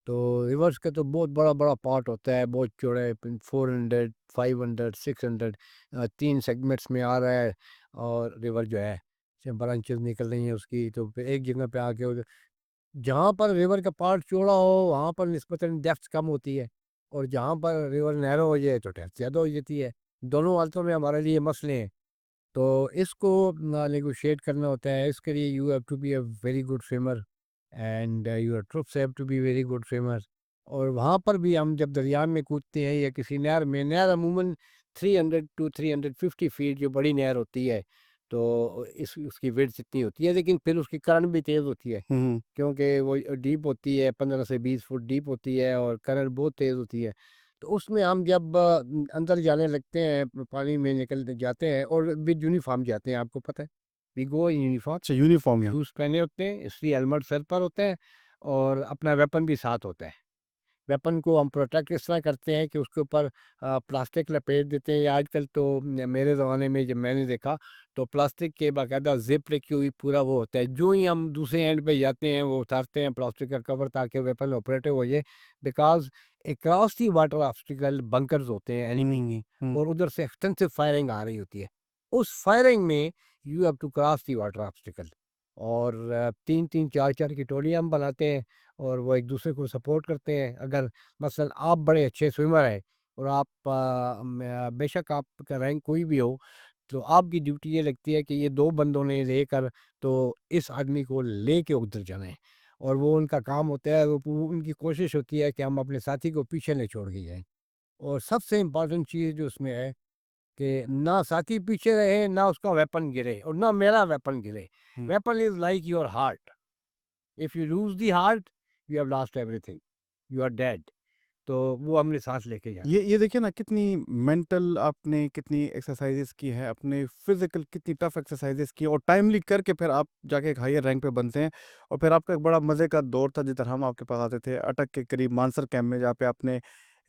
تو ریورس کا تو بہت بڑا بڑا پارٹ ہوتا ہے، بہت چوڑے، 400 500 600 3 سیگمنٹس میں آ رہا ہے، اور ریور جو ہے برانچز نکل رہی ہیں اس کی، تو پھر ایک جگہ پہ آ کے جہاں پر ریور کا پارٹ چوڑا ہو وہاں پر نسبتاً ڈیپتھ کم ہوتی ہے، اور جہاں پر ریور نیرو ہو جائے تو ڈیپتھ زیادہ ہو جاتی ہے۔ دونوں حالتوں میں ہمارے لیے مسئلے ہیں، تو اس کو نیگوشیٹ کرنا ہوتا ہے۔ اس کے لیے you have to be a very good swimmer, and your troops have to be very good swimmer. اور وہاں پر بھی ہم جب دریا میں کودتے ہیں یا کسی نہر میں، نہر عموماً 300 to 350 فیٹ جو بڑی نہر ہوتی ہے، تو اس کی ویڈتھ اتنی ہوتی ہے، لیکن پھر اس کی کرنٹ بھی تیز ہوتی ہے، ہوں۔ کیونکہ وہ ڈیپ ہوتی ہے، 15 سے 20 فٹ ڈیپ ہوتی ہے، اور کرنٹ بہت تیز ہوتی ہے۔ تو اس میں ہم جب اندر جانے لگتے ہیں، پانی میں نکل جاتے ہیں، اور ود یونیفارم جاتے ہیں، آپ کو پتہ ہے وی گو ان یونیفارم، اچھا، یونیفارم یا شوز پہنے ہوتے ہیں، اس لیے ہیلمٹ سر پر ہوتا ہے، اور اپنا ویپن بھی ساتھ ہوتا ہے۔ ویپن کو ہم پروٹیکٹ اس طرح کرتے ہیں کہ اس کے اوپر پلاسٹک لپیٹ دیتے ہیں، یا آج کل تو میرے زمانے میں جب میں نے دیکھا تو پلاسٹک کے باقاعدہ زپ رکھی ہوئی پورا وہ ہوتا ہے، جو ہی ہم دوسرے اینڈ پہ جاتے ہیں وہ اتارتے ہیں پلاسٹک کا کور تاکہ ویپن آپریٹو ہو جائے، because across the water obstacle bunkers ہوتے ہیں ہوں۔ اینیمی کے، ہوں۔ اور ادھر سے ایکسٹینسو فائرنگ آ رہی ہوتی ہے، اس فائرنگ میں you have to cross the water obstacle, اور 3 3 4 4 کی ٹولیاں ہم بناتے ہیں، اور وہ ایک دوسرے کو سپورٹ کرتے ہیں۔ اگر مثلا آپ بڑے اچھے سوئمر ہیں، اور آپ بے شک آپ کا رینک کوئی بھی ہو، تو آپ کی ڈیوٹی یہ لگتی ہے کہ یہ 2 بندوں نے لے کر تو اس آدمی کو لے کے ادھر جانا ہے، اور وہ ان کا کام ہوتا ہے، وہ ان کی کوشش ہوتی ہے کہ ہم اپنے ساتھی کو پیچھے نہیں چھوڑ کے جائیں۔ اور سب سے امپورٹنٹ چیز جو اس میں ہے کہ نہ ساتھی پیچھے رہے، نہ اس کا ویپن گرے، اور نہ میرا ویپن گرے۔ ہوں۔ Weapon is like your heart, if you lose the heart you have lost everything, you are dead. تو وہ ہم نے ساتھ لے کے جانا ہے۔ یہ دیکھیے نا، کتنی مینٹل آپ نے کتنی ایکسرسائزز کی ہے، اپنے فزیکل کتنی ٹف ایکسرسائزز کی، اور ٹائملی کر کے پھر آپ جا کے ایک ہائر رینک پہ بنتے ہیں۔ اور پھر آپ کا ایک بڑا مزے کا دور تھا جس طرح ہم آپ کے پاس آتے تھے اٹک کے قریب مانسر کیمپ میں، جہاں پہ آپ نے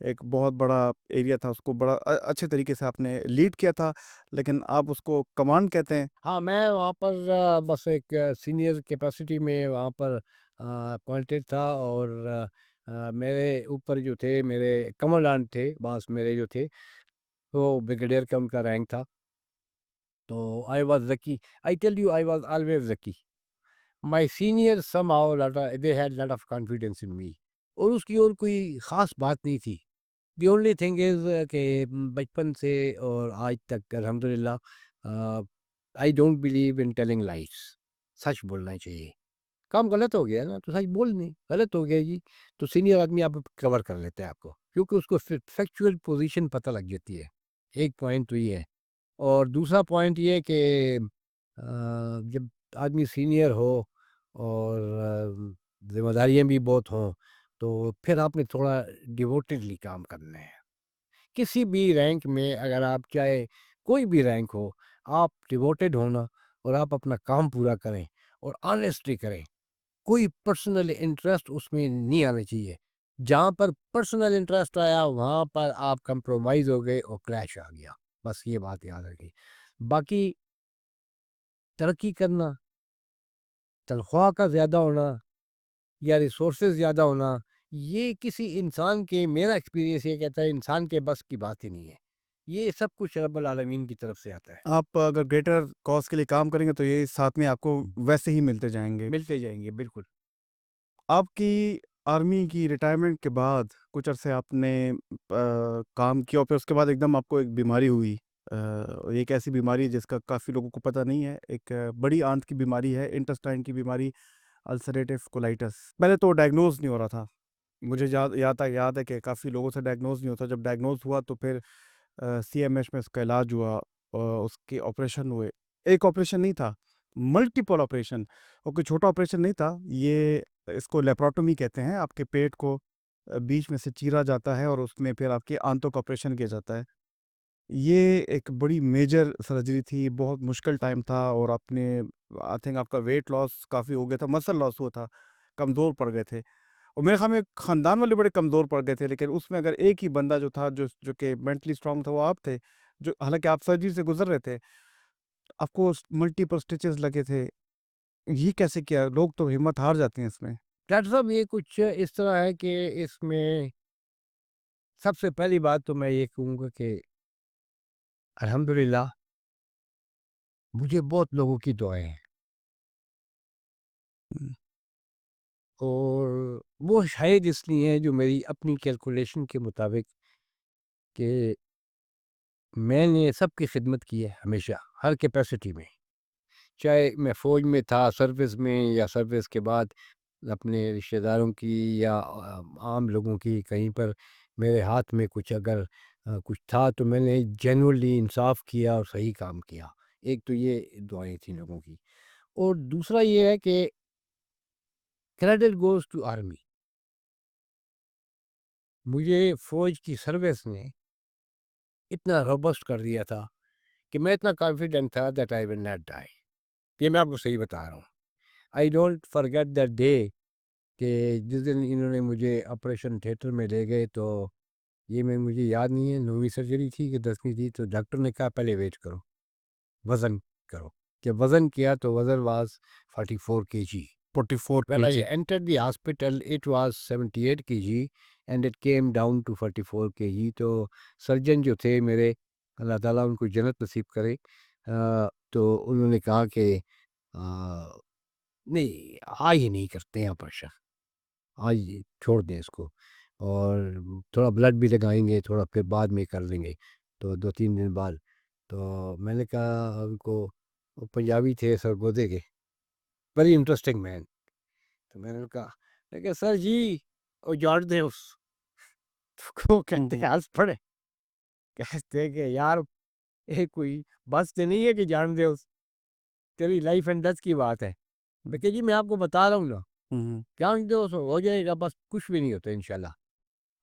ایک بہت بڑا ایریا تھا، اس کو بڑا اچھے طریقے سے آپ نے لیڈ کیا تھا، لیکن آپ اس کو کمانڈ کہتے ہیں۔ ہاں، میں وہاں پر بس ایک سینئر کیپیسٹی میں وہاں پر اپوائنٹڈ تھا، اور میرے اوپر جو تھے میرے کمانڈانٹ تھے، باس میرے جو تھے وہ بریگیڈیئر کا ان کا رینک تھا۔ تو I was lucky, I tell you I was always lucky, my senior somehow they had lot of confidence in me, اور اس کی اور کوئی خاص بات نہیں تھی۔ دی اونلی تھنگ از کہ بچپن سے اور آج تک الحمدللہ I don't believe in telling lies, سچ بولنا چاہیے۔ کام غلط ہو گیا نا تو سچ بولنے، غلط ہو گیا جی تو سینئر آدمی آپ کور کر لیتے ہیں آپ کو، کیونکہ اس کو فیکچوئل پوزیشن پتہ لگ جاتی ہے۔ ایک پوائنٹ تو یہ ہے، اور دوسرا پوائنٹ یہ کہ جب آدمی سینئر ہو اور ذمہ داریاں بھی بہت ہوں، تو پھر آپ نے تھوڑا ڈیووٹیڈلی کام کرنا ہے۔ کسی بھی رینک میں اگر آپ چاہے کوئی بھی رینک ہو، آپ ڈیووٹیڈ ہونا، اور آپ اپنا کام پورا کریں اور آنیسٹلی کریں، کوئی پرسنل انٹرسٹ اس میں نہیں آنا چاہیے۔ جہاں پر پرسنل انٹرسٹ آیا وہاں پر آپ کمپرومائز ہو گئے اور کریش آ گیا، بس یہ بات یاد رکھیے۔ باقی ترقی کرنا، تنخواہ کا زیادہ ہونا یا ریسورسز زیادہ ہونا، یہ کسی انسان کے، میرا ایکسپیرینس یہ کہتا ہے انسان کے بس کی بات ہی نہیں ہے۔ یہ سب کچھ رب العالمین کی طرف سے آتا ہے، آپ اگر گریٹر کاز کے لیے کام کریں گے تو یہ ساتھ میں آپ کو ویسے ہی ملتے جائیں گے۔ ملتے جائیں گے، بالکل۔ آپ کی آرمی کی ریٹائرمنٹ کے بعد کچھ عرصے آپ نے کام کیا اور پھر اس کے بعد ایک دم آپ کو ایک بیماری ہوئی، ایک ایسی بیماری جس کا کافی لوگوں کو پتہ نہیں ہے، ایک بڑی آنت کی بیماری ہے، انٹسٹائن کی بیماری، السریٹیو کولائی۔ پہلے تو ڈائگنوز نہیں ہو رہا تھا، مجھے یاد ہے کہ کافی لوگوں سے ڈائگنوز نہیں ہوتا، جب ڈائگنوز ہوا تو پھر سی ایم ایچ میں اس کا علاج ہوا اور اس کے آپریشن ہوئے۔ ایک آپریشن نہیں تھا، ملٹیپل آپریشن، اور کوئی چھوٹا آپریشن نہیں تھا، یہ اس کو لیپروٹومی کہتے ہیں، آپ کے پیٹ کو بیچ میں سے چیرا جاتا ہے اور اس میں پھر آپ کے آنتوں کا آپریشن کیا جاتا ہے۔ یہ ایک بڑی میجر سرجری تھی، بہت مشکل ٹائم تھا، اور آپ نے آئی تھنک آپ کا ویٹ لاس کافی ہو گیا تھا، مسل لاس ہوا تھا، کمزور پڑ گئے تھے، اور میرے خیال میں خاندان والے بڑے کمزور پڑ گئے تھے، لیکن اس میں اگر ایک ہی بندہ جو تھا جو کہ مینٹلی اسٹرانگ تھا وہ آپ تھے، جو حالانکہ آپ سرجری سے گزر رہے تھے، آپ کو ملٹیپل اسٹیچز لگے تھے، یہ کیسے کیا؟ لوگ تو ہمت ہار جاتے ہیں اس میں۔ ڈاکٹر صاحب یہ کچھ اس طرح ہے کہ اس میں سب سے پہلی بات تو میں یہ کہوں گا کہ الحمدللہ مجھے بہت لوگوں کی دعائیں ہیں، ہم، اور وہ شاید اس لیے ہیں جو میری اپنی کیلکولیشن کے مطابق کہ میں نے سب کی خدمت کی ہے ہمیشہ، ہر کیپیسٹی میں، چاہے میں فوج میں تھا، سروس میں، یا سروس کے بعد اپنے رشتہ داروں کی یا عام لوگوں کی کہیں پر میرے ہاتھ میں کچھ اگر کچھ تھا تو میں نے جینولی انصاف کیا اور صحیح کام کیا۔ ایک تو یہ دعائیں تھیں لوگوں کی، اور دوسرا یہ ہے کہ کریڈٹ گوز ٹو آرمی۔ مجھے فوج کی سروس نے اتنا روبسٹ کر دیا تھا کہ میں اتنا کانفیڈنٹ تھا that I will not die. یہ میں آپ کو صحیح بتا رہا ہوں۔ I don't forget that day کہ جس دن انہوں نے مجھے آپریشن تھیٹر میں لے گئے، تو یہ مجھے یاد نہیں ہے 9ویں سرجری تھی کہ 10ویں تھی، تو ڈاکٹر نے کہا پہلے ویٹ کرو، وزن کرو۔ جب وزن کیا تو وزن واز 44 kg۔ 44 When کے I جی entered the hospital, it was 78 kg and it came down to 44 kg۔ تو سرجن جو تھے میرے، اللہ تعالیٰ ان کو جنت نصیب کرے، تو انہوں نے کہا کہ نہیں، آج ہی نہیں کرتے ہیں آپریشن، آج چھوڑ دیں اس کو، اور تھوڑا بلڈ بھی لگائیں گے، تھوڑا پھر بعد میں کر لیں گے، تو 2-3 دن بعد۔ تو میں نے کہا ان کو، وہ پنجابی تھے سرگودے کے، ویری انٹرسٹنگ مین، تو میں نے کہا، سر جی وہ جان دے اس کو، کہتے ہیں ہنس پڑے، کہتے ہیں کہ یار یہ کوئی بس تو نہیں ہے کہ جان دے اس، تیری لائف اینڈ ڈیتھ کی بات ہے۔ میں کہ جی میں آپ کو بتا رہا ہوں نا، جان دے اس ہو جائے گا، بس کچھ بھی نہیں ہوتا انشاءاللہ۔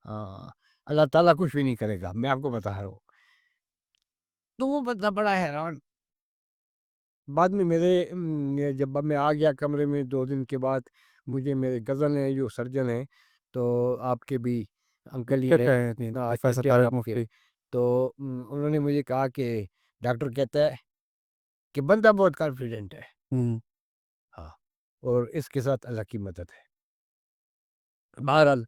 ہاں، اللہ تعالیٰ کچھ بھی نہیں کرے گا، میں آپ کو بتا رہا ہوں۔ تو وہ بندہ بڑا حیران، بعد میں میرے جب میں آ گیا کمرے میں 2 دن کے بعد، مجھے میرے کزن ہیں جو سرجن ہیں، تو آپ کے بھی انکل ہی ہیں، پروفیسر چچا ہیں طارق آپ کے، مفتی۔ تو انہوں نے مجھے کہا کہ ڈاکٹر کہتا ہے کہ بندہ بہت کانفیڈنٹ ہے، ہم، ہاں، اور اس کے ساتھ اللہ کی مدد ہے۔ بہرحال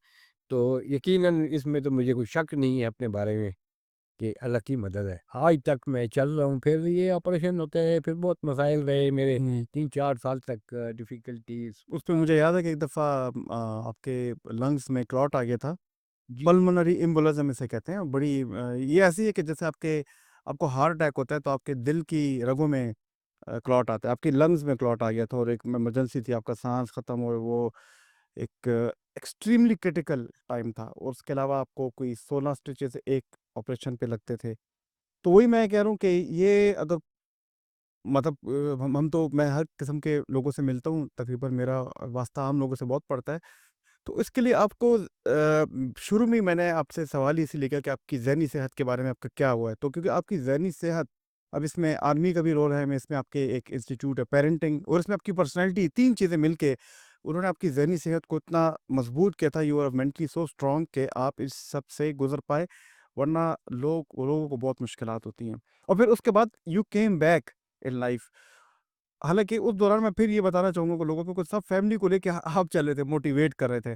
تو یقیناً اس میں تو مجھے کوئی شک نہیں ہے اپنے بارے میں کہ اللہ کی مدد ہے، آج تک میں چل رہا ہوں۔ پھر یہ آپریشن ہوتے ہیں، پھر بہت مسائل رہے میرے، ہم۔ 3-4 سال تک ڈیفیکلٹیز۔ اس پہ مجھے یاد ہے کہ ایک دفعہ آپ کے لنگس میں کلاٹ آ گیا تھا، جی پلمونری ایمبولزم اسے کہتے ہیں، بڑی یہ ایسی ہے کہ جیسے آپ کو ہارٹ اٹیک ہوتا ہے تو آپ کے دل کی رگوں میں کلاٹ آتا ہے، آپ کی لنگس میں کلاٹ آ گیا تھا، اور ایک ایمرجنسی تھی، آپ کا سانس ختم ہو، وہ ایک ایکسٹریملی کرٹیکل ٹائم تھا، اور اس کے علاوہ آپ کو کوئی 16 اسٹیچز ایک آپریشن پہ لگتے تھے۔ تو وہی میں کہہ رہا ہوں کہ یہ اگر مطلب ہم تو میں ہر قسم کے لوگوں سے ملتا ہوں، تقریباً میرا واسطہ عام لوگوں سے بہت پڑتا ہے، تو اس کے لیے آپ کو شروع میں نے آپ سے سوال اسی لیے کیا کہ آپ کی ذہنی صحت کے بارے میں آپ کا کیا ہوا ہے، تو کیونکہ آپ کی ذہنی صحت، اب اس میں آرمی کا بھی رول ہے، اس میں آپ کے ایک انسٹیٹیوٹ ہے پیرنٹنگ، اور اس میں آپ کی پرسنالٹی، 3 چیزیں مل کے انہوں نے آپ کی ذہنی صحت کو اتنا مضبوط کیا تھا، you are mentally so strong کہ آپ اس سب سے گزر پائے، ورنہ لوگوں کو بہت مشکلات ہوتی ہیں۔ اور پھر اس کے بعد you came back in life, حالانکہ اس دوران میں پھر یہ بتانا چاہوں گا کہ لوگوں کو سب فیملی کو لے کے آپ چل رہے تھے، موٹیویٹ کر رہے تھے،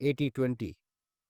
80-20।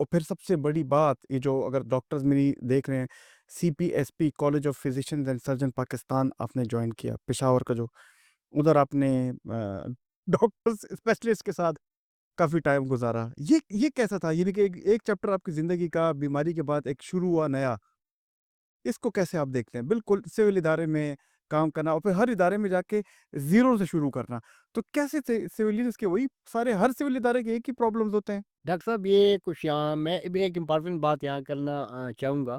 اور پھر سب سے بڑی بات یہ جو اگر ڈاکٹرز میری دیکھ رہے ہیں CPSP college of physicians and surgeon Pakistan آپ نے جوائن کیا پشاور کا جو ادھر آپ نے ڈاکٹرز اسپیشلسٹ کے ساتھ کافی ٹائم گزارا یہ کیسا تھا یعنی کہ ایک چیپٹر آپ کی زندگی کا بیماری کے بعد ایک شروع ہوا نیا اس کو کیسے آپ دیکھتے ہیں بالکل سول ادارے میں کام کرنا اور پھر ہر ادارے میں جا کے زیرو سے شروع کرنا تو کیسے سویلینس کے وہی سارے ہر سول ادارے کے ایک ہی پرابلمز ہوتے ہیں ڈاکٹر صاحب یہ کچھ یہاں میں بھی ایک امپورٹنٹ بات یہاں کرنا چاہوں گا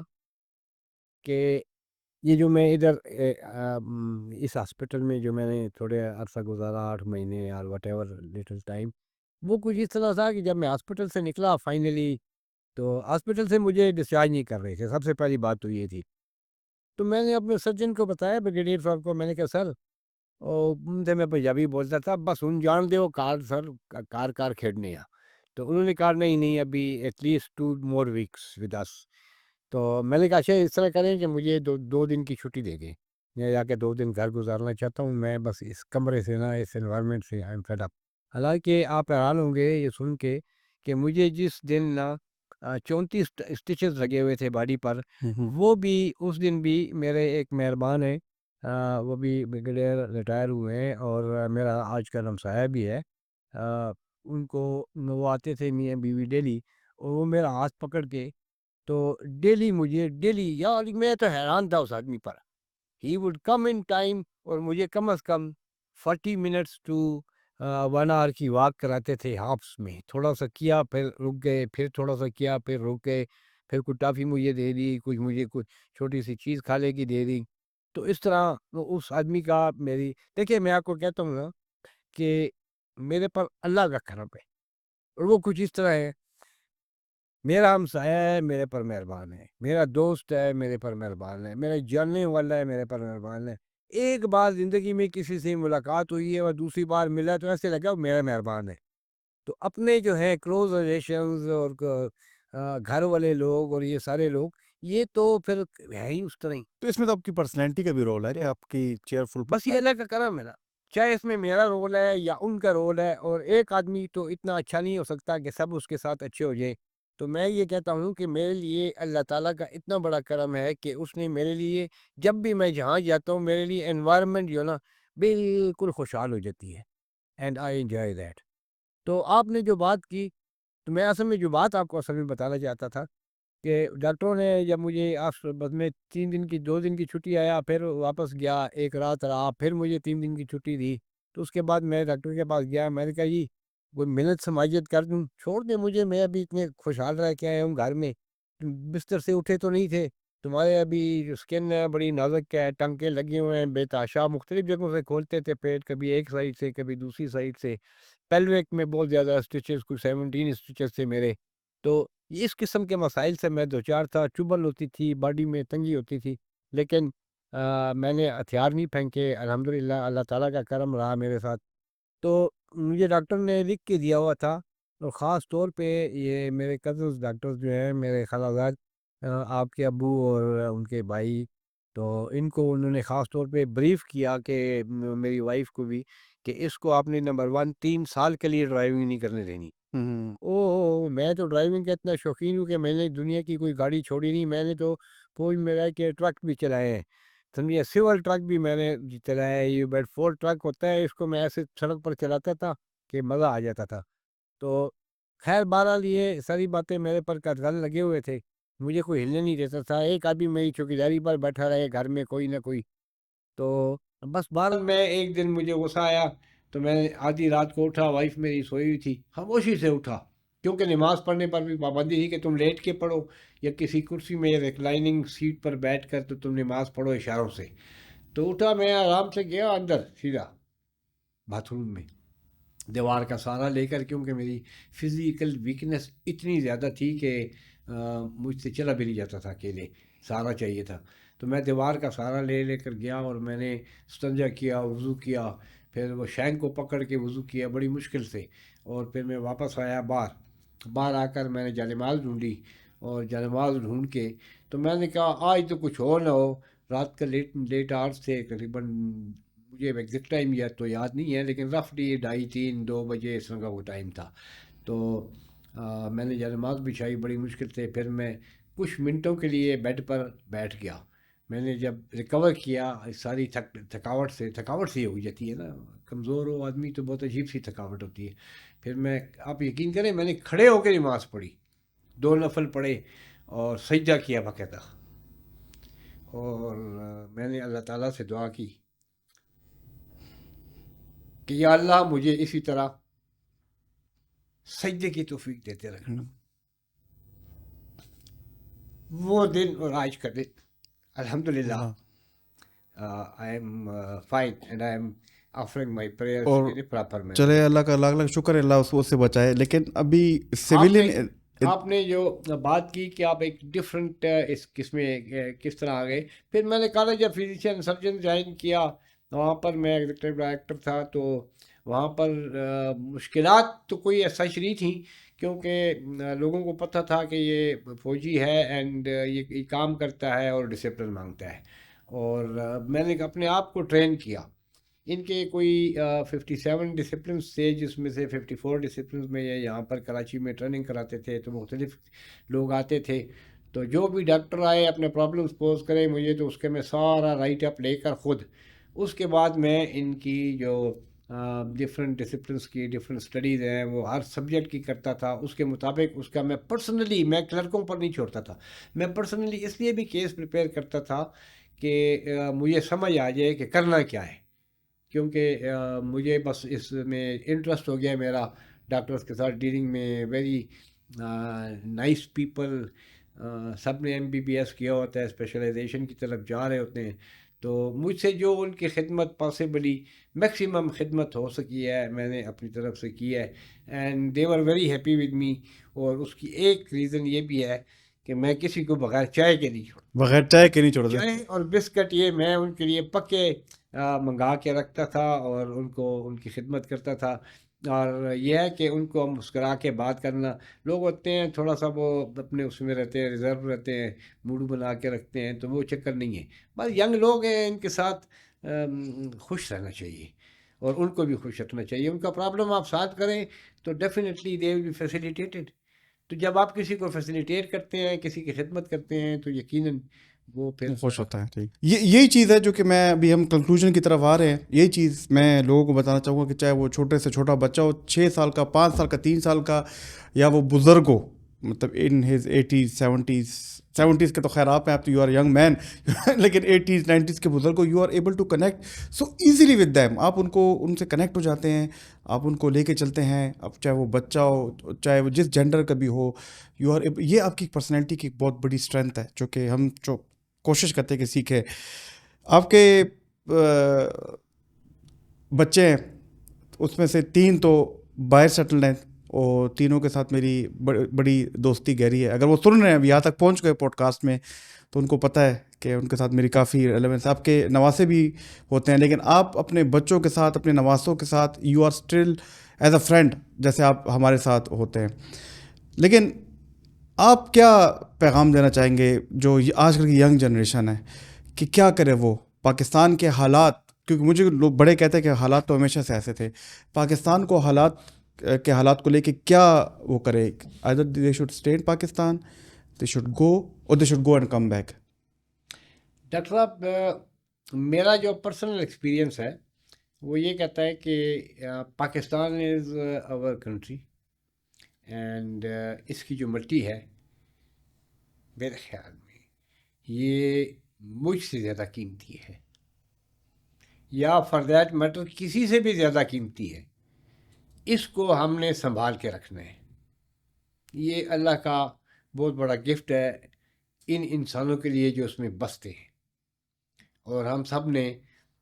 کہ یہ جو میں ادھر اس ہاسپٹل میں جو میں نے تھوڑے عرصہ گزارا 8 مہینے اور وٹ ایور لٹل ٹائم وہ کچھ اس طرح تھا کہ جب میں ہاسپٹل سے نکلا فائنلی تو ہاسپٹل سے مجھے ڈسچارج نہیں کر رہے تھے. سب سے پہلی بات تو یہ تھی. تو میں نے اپنے سرجن کو بتایا بریگیڈیئر صاحب کو میں نے کہا سر ان سے میں پنجابی بولتا تھا بس ان جان دے وہ کار سر کار کھیڑنے آ تو انہوں نے کہا نہیں ابھی at least 2 more weeks with us. تو میں نے کہا اچھا اس طرح کریں کہ مجھے دو دن کی چھٹی دے دیں میں جا کے 2 دن گھر گزارنا چاہتا ہوں. میں بس اس کمرے سے نا اس انوائرمنٹ سے آئی ایم فیڈ اپ. حالانکہ آپ حیران ہوں گے یہ سن کے کہ مجھے جس دن نا 34 اسٹیچز لگے ہوئے تھے باڈی پر وہ بھی اس دن بھی میرے ایک مہربان ہیں وہ بھی بریگیڈیئر ریٹائر ہوئے ہیں اور میرا آج کا ہمسایہ بھی ہے. ان کو وہ آتے تھے میاں بیوی ڈیلی اور وہ میرا ہاتھ پکڑ کے تو ڈیلی مجھے ڈیلی یار میں تو حیران تھا اس آدمی پر. He would come in time اور مجھے کم از کم 40 منٹس ٹو 1 hour کی واک کراتے تھے ہاپس میں. تھوڑا سا کیا پھر رک گئے پھر تھوڑا سا کیا پھر رک گئے پھر کچھ ٹافی مجھے دے دی کچھ مجھے کچھ چھوٹی سی چیز کھانے کی دے دی. تو اس طرح اس آدمی کا میری دیکھیے میں آپ کو کہتا ہوں نا کہ میرے پر اللہ کا کرم ہے اور وہ کچھ اس طرح ہے. میرا ہمسایہ ہے میرے پر مہربان ہے, میرا دوست ہے میرے پر مہربان ہے, میرا جاننے والا ہے میرے پر مہربان ہے. ایک بار زندگی میں کسی سے ملاقات ہوئی ہے اور دوسری بار ملا تو ایسے لگا وہ میرا مہربان ہے. تو اپنے جو ہیں کلوز ریلیشنز اور گھر والے لوگ اور یہ سارے لوگ یہ تو پھر ہے ہی اس طرح ہی. تو اس میں تو آپ کی پرسنالٹی کا بھی رول ہے آپ کی چیئرفل بس یہ اللہ کا کرم ہے نا, چاہے اس میں میرا رول ہے یا ان کا رول ہے. اور ایک آدمی تو اتنا اچھا نہیں ہو سکتا کہ سب اس کے ساتھ اچھے ہو جائیں. تو میں یہ کہتا ہوں کہ میرے لیے اللہ تعالیٰ کا اتنا بڑا کرم ہے کہ اس نے میرے لیے جب بھی میں جہاں جاتا ہوں میرے لیے انوائرمنٹ جو ہے نا بالکل خوشحال ہو جاتی ہے. And I enjoy that. تو آپ نے جو بات کی تو میں اصل میں جو بات آپ کو اصل میں بتانا چاہتا تھا کہ ڈاکٹروں نے جب مجھے بس میں 2 دن کی چھٹی آیا پھر واپس گیا ایک رات رہا پھر مجھے 3 دن کی چھٹی دی. تو اس کے بعد میں ڈاکٹر کے پاس گیا میں نے کہا جی کوئی منٹ سماجت کر دوں چھوڑ دیں مجھے میں ابھی اتنے خوشحال رہ کے آیا ہوں گھر میں. بستر سے اٹھے تو نہیں تھے تمہارے ابھی اسکن ہے بڑی نازک ہے ٹنکے لگے ہوئے ہیں بے تحاشا مختلف جگہوں سے کھولتے تھے پیٹ کبھی ایک سائڈ سے کبھی دوسری سائڈ سے. پیلوک میں بہت زیادہ اسٹیچز کچھ 17 اسٹیچز تھے میرے. تو اس قسم کے مسائل سے میں دو چار تھا چبھل ہوتی تھی باڈی میں تنگی ہوتی تھی. لیکن میں نے ہتھیار نہیں پھینکے الحمدللہ اللہ تعالیٰ کا کرم رہا میرے ساتھ. تو مجھے ڈاکٹر نے لکھ کے دیا ہوا تھا اور خاص طور پہ یہ میرے کزنز ڈاکٹر جو ہیں میرے خالہ زاد آپ کے ابو اور ان کے بھائی تو ان کو انہوں نے خاص طور پہ بریف کیا کہ میری وائف کو بھی کہ اس کو آپ نے نمبر 1 3 سال کے لیے ڈرائیونگ نہیں کرنے دینی. میں تو ڈرائیونگ کا اتنا شوقین ہوں کہ میں نے دنیا کی کوئی گاڑی چھوڑی نہیں. میں نے تو کوئی میرا کہ ٹرک بھی چلائے ہیں سمجھیے سول ٹرک بھی میں نے چلایا ہے. یہ بیڈ 4 ٹرک ہوتا ہے اس کو میں ایسے سڑک پر چلاتا تھا کہ مزہ آ جاتا تھا. تو خیر بہرحال یہ ساری باتیں میرے پر کدغن لگے ہوئے تھے مجھے کوئی ہلنے نہیں دیتا تھا. ایک آدمی میری چوکیداری پر بیٹھا رہے گھر میں کوئی نہ کوئی. تو بس بہرحال میں ایک دن مجھے غصہ آیا تو میں آدھی رات کو اٹھا وائف میری سوئی ہوئی تھی خاموشی سے اٹھا کیونکہ نماز پڑھنے پر بھی پابندی تھی کہ تم لیٹ کے پڑھو یا کسی کرسی میں ریکلائننگ سیٹ پر بیٹھ کر تو تم نماز پڑھو اشاروں سے. تو اٹھا میں آرام سے گیا اندر سیدھا باتھ روم میں دیوار کا سہارا لے کر کیونکہ میری فزیکل ویکنس اتنی زیادہ تھی کہ مجھ سے چلا بھی نہیں جاتا تھا اکیلے سہارا چاہیے تھا. تو میں دیوار کا سہارا لے کر گیا اور میں نے استنجا کیا وضو کیا پھر وہ شینک کو پکڑ کے وضو کیا بڑی مشکل سے. اور پھر میں واپس آیا باہر آ کر میں نے جانماز ڈھونڈی اور جانماز ڈھونڈ کے تو میں نے کہا آج تو کچھ ہو نہ ہو رات کا لیٹ آورس تھے قریباً مجھے ایگزیکٹ ٹائم تو یاد نہیں ہے لیکن رفلی 2:30 3 2 بجے اس طرح کا وہ ٹائم تھا. تو میں نے جب نماز بچھائی بڑی مشکل سے، پھر میں کچھ منٹوں کے لیے بیڈ پر بیٹھ گیا. میں نے جب ریکور کیا اس ساری تھکاوٹ سے ہو جاتی ہے نا، کمزور ہو آدمی تو بہت عجیب سی تھکاوٹ ہوتی ہے. پھر میں، آپ یقین کریں، میں نے کھڑے ہو کے نماز پڑھی، 2 نفل پڑھے اور سجدہ کیا باقاعدہ. اور میں نے اللہ تعالیٰ سے دعا کی کہ یا اللہ مجھے اسی طرح سجدے کی توفیق دیتے رکھنا. وہ دن اور آج کا دن الحمدللہ اللہ. I am fine and I am offering my prayers اور ان اے پراپر چلے، مینر. اللہ کا لاکھ لاکھ شکر ہے، اللہ اس سے بچائے. لیکن ابھی آپ نے جو بات کی کہ آپ ایک ڈفرینٹ اس قسم میں کس طرح آ گئے، پھر میں نے college of physician surgeon join کیا. وہاں پر میں ایگزیکٹو ڈائریکٹر تھا، تو وہاں پر مشکلات تو کوئی ایسا نہیں تھیں، کیونکہ لوگوں کو پتہ تھا کہ یہ فوجی ہے اینڈ یہ کام کرتا ہے اور ڈسپلن مانگتا ہے. اور میں نے اپنے آپ کو ٹرین کیا. ان کے کوئی 57 ڈسپلنس تھے، جس میں سے 54 ڈسپلنس میں یہ یہاں پر کراچی میں ٹریننگ کراتے تھے، تو مختلف لوگ آتے تھے. تو جو بھی ڈاکٹر آئے اپنے پرابلمس پوز کرے مجھے، تو اس کے میں سارا رائٹ اپ لے کر خود، اس کے بعد میں ان کی جو ڈفرینٹ ڈسپلنس کی ڈفرینٹ اسٹڈیز ہیں وہ ہر سبجیکٹ کی کرتا تھا. اس کے مطابق اس کا میں پرسنلی، میں کلرکوں پر نہیں چھوڑتا تھا، میں پرسنلی اس لیے بھی کیس پریپیئر کرتا تھا کہ مجھے سمجھ آ جائے کہ کرنا کیا ہے. کیونکہ مجھے بس اس میں انٹرسٹ ہو گیا میرا ڈاکٹرس کے ساتھ ڈیلنگ میں. ویری نائس پیپل، سب نے MBBS کیا ہوتا ہے، اسپیشلائزیشن کی طرف جا رہے ہوتے ہیں. تو مجھ سے جو ان کی خدمت پاسبلی میکسیمم خدمت ہو سکی ہے میں نے اپنی طرف سے کی ہے، and they were very happy with me. اور اس کی ایک ریزن یہ بھی ہے کہ میں کسی کو بغیر چائے کے نہیں چھوڑتا. بغیر چائے کے نہیں چھوڑتے. چائے اور بسکٹ یہ میں ان کے لیے پکے منگا کے رکھتا تھا اور ان کو ان کی خدمت کرتا تھا. اور یہ ہے کہ ان کو مسکرا کے بات کرنا. لوگ ہوتے ہیں تھوڑا سا وہ اپنے اس میں رہتے ہیں، ریزرو رہتے ہیں، موڈو بنا کے رکھتے ہیں، تو وہ چکر نہیں ہے. بس ینگ لوگ ہیں، ان کے ساتھ خوش رہنا چاہیے اور ان کو بھی خوش رکھنا چاہیے. ان کا پرابلم آپ ساتھ کریں تو definitely they will be facilitated. تو جب آپ کسی کو فیسیلیٹیٹ کرتے ہیں، کسی کی خدمت کرتے ہیں، تو یقیناً وہ پھر خوش ہوتا ہے. ٹھیک، یہی چیز ہے جو کہ میں ابھی ہم کنکلوژن کی طرف آ رہے ہیں. یہی چیز میں لوگوں کو بتانا چاہوں گا کہ چاہے وہ چھوٹے سے چھوٹا بچہ ہو، 6 سال کا، 5 سال کا، 3 سال کا، یا وہ بزرگ ہو، مطلب ان ہز 80s 70s کے تو خیر آپ ہیں، آپ تو یو آر ینگ مین لیکن 80s 90s کے بزرگ ہو، you are able to connect so easily with them. آپ ان سے کنیکٹ ہو جاتے ہیں، آپ ان کو لے کے چلتے ہیں. اب چاہے وہ بچہ ہو، چاہے وہ جس جینڈر کا بھی ہو، یہ آپ کی پرسنالٹی کی بہت بڑی اسٹرینتھ ہے، جو کہ ہم جو کوشش کرتے ہیں کہ سیکھے. آپ کے بچے ہیں، اس میں سے 3 تو باہر سیٹلڈ ہیں، اور تینوں کے ساتھ میری بڑی دوستی گہری ہے. اگر وہ سن رہے ہیں، اب یہاں تک پہنچ گئے پوڈ کاسٹ میں، تو ان کو پتہ ہے کہ ان کے ساتھ میری کافی ریلیونس ہے. آپ کے نواسے بھی ہوتے ہیں، لیکن آپ اپنے بچوں کے ساتھ، اپنے نواسوں کے ساتھ، you are still as a friend, جیسے آپ ہمارے ساتھ ہوتے ہیں. لیکن آپ کیا پیغام دینا چاہیں گے جو آج کل کی ینگ جنریشن ہے، کہ کیا کرے وہ پاکستان کے حالات؟ کیونکہ مجھے لوگ بڑے کہتے ہیں کہ حالات تو ہمیشہ سے ایسے تھے. پاکستان کو حالات کو لے کے کیا وہ کرے؟ either they should stay in Pakistan, they should go, or they should go and come back. Doctor صاحب، میرا جو پرسنل ایکسپیرینس ہے وہ یہ کہتا ہے کہ پاکستان از آور کنٹری، اینڈ اس کی جو مٹی ہے میرے خیال میں یہ مجھ سے زیادہ قیمتی ہے، یا فار دیٹ میٹر کسی سے بھی زیادہ قیمتی ہے. اس کو ہم نے سنبھال کے رکھنا ہے. یہ اللہ کا بہت بڑا گفٹ ہے ان انسانوں کے لیے جو اس میں بستے ہیں، اور ہم سب نے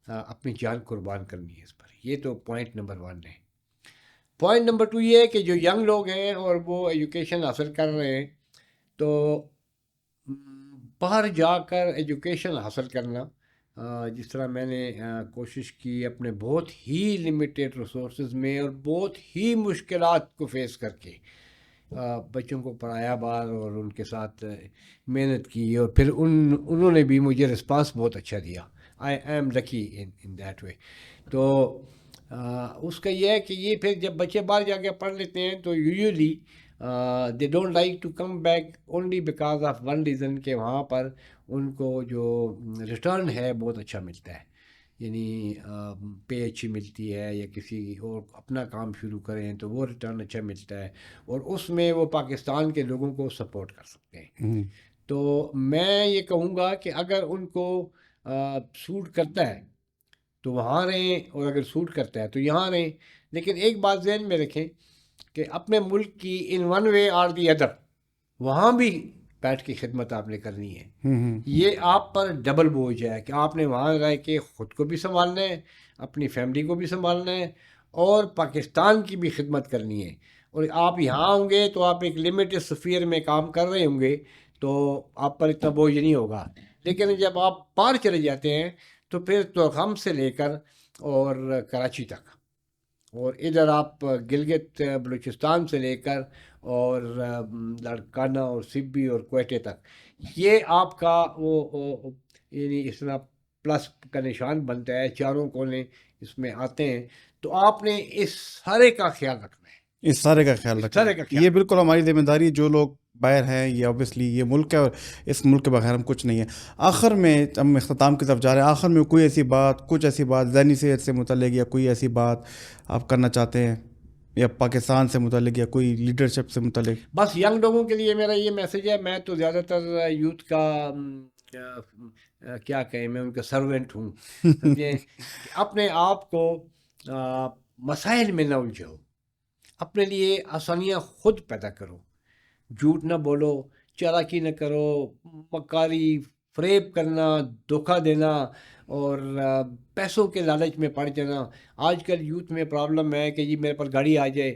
اپنی جان قربان کرنی ہے اس پر. یہ تو پوائنٹ نمبر 1 ہے. پوائنٹ نمبر 2 یہ ہے کہ جو ینگ لوگ ہیں اور وہ ایجوکیشن حاصل کر رہے ہیں، تو باہر جا کر ایجوکیشن حاصل کرنا، جس طرح میں نے کوشش کی اپنے بہت ہی لمیٹیڈ ریسورسز میں اور بہت ہی مشکلات کو فیس کر کے بچوں کو پڑھایا باہر اور ان کے ساتھ محنت کی، اور پھر انہوں نے بھی مجھے رسپانس بہت اچھا دیا. I am lucky in that way. تو اس کا یہ ہے کہ یہ پھر جب بچے باہر جا کے پڑھ لیتے ہیں تو usually they don't like to come back only because of one reason کہ وہاں پر ان کو جو ریٹرن ہے بہت اچھا ملتا ہے، یعنی پے اچھی ملتی ہے، یا کسی اور اپنا کام شروع کریں تو وہ ریٹرن اچھا ملتا ہے، اور اس میں وہ پاکستان کے لوگوں کو سپورٹ کر سکتے ہیں. تو میں یہ کہوں گا کہ اگر ان کو سوٹ کرتا ہے تو وہاں رہیں، اور اگر سوٹ کرتا ہے تو یہاں رہیں. لیکن ایک بات ذہن میں رکھیں کہ اپنے ملک کی ان ون وے اور دی ادر وہاں بھی بیٹھ کے خدمت آپ نے کرنی ہے. یہ آپ پر ڈبل بوجھ ہے کہ آپ نے وہاں رہ کے خود کو بھی سنبھالنا ہے، اپنی فیملی کو بھی سنبھالنا ہے، اور پاکستان کی بھی خدمت کرنی ہے. اور آپ یہاں ہوں گے تو آپ ایک لمیٹڈ سفیر میں کام کر رہے ہوں گے تو آپ پر اتنا بوجھ نہیں ہوگا. لیکن جب آپ پار چلے جاتے ہیں تو پھر توخم سے لے کر اور کراچی تک، اور ادھر آپ گلگت بلوچستان سے لے کر اور لاڑکانہ اور سبی اور کوئٹے تک، یہ آپ کا وہ یعنی اس طرح پلس کا نشان بنتا ہے. چاروں کونے اس میں آتے ہیں، تو آپ نے اس سارے کا خیال رکھنا ہے، اس سارے کا خیال اس رکھنا سارے کا ہے. خیال یہ بالکل ہماری ذمہ داری. جو لوگ باہر ہیں، یہ اوبیسلی یہ ملک ہے، اور اس ملک کے بغیر ہم کچھ نہیں ہے. آخر میں ہم اختتام کی طرف جا رہے ہیں. آخر میں کوئی ایسی بات، کچھ ایسی بات ذہنی صحت سے متعلق، یا کوئی ایسی بات آپ کرنا چاہتے ہیں، یا پاکستان سے متعلق، یا کوئی لیڈرشپ سے متعلق؟ بس ینگ لوگوں کے لیے میرا یہ میسج ہے. میں تو زیادہ تر یوتھ کا کیا کہیں، میں ان کا سرونٹ ہوں، سمجھیں. کہ اپنے آپ کو مسائل میں نہ الجھو، اپنے لیے آسانیاں خود پیدا کرو. جھوٹ نہ بولو، چالاکی نہ کرو، مکاری، فریب کرنا، دھوکہ دینا، اور پیسوں کے لالچ میں پڑ جانا. آج کل یوتھ میں پرابلم ہے کہ جی میرے پر گاڑی آ جائے،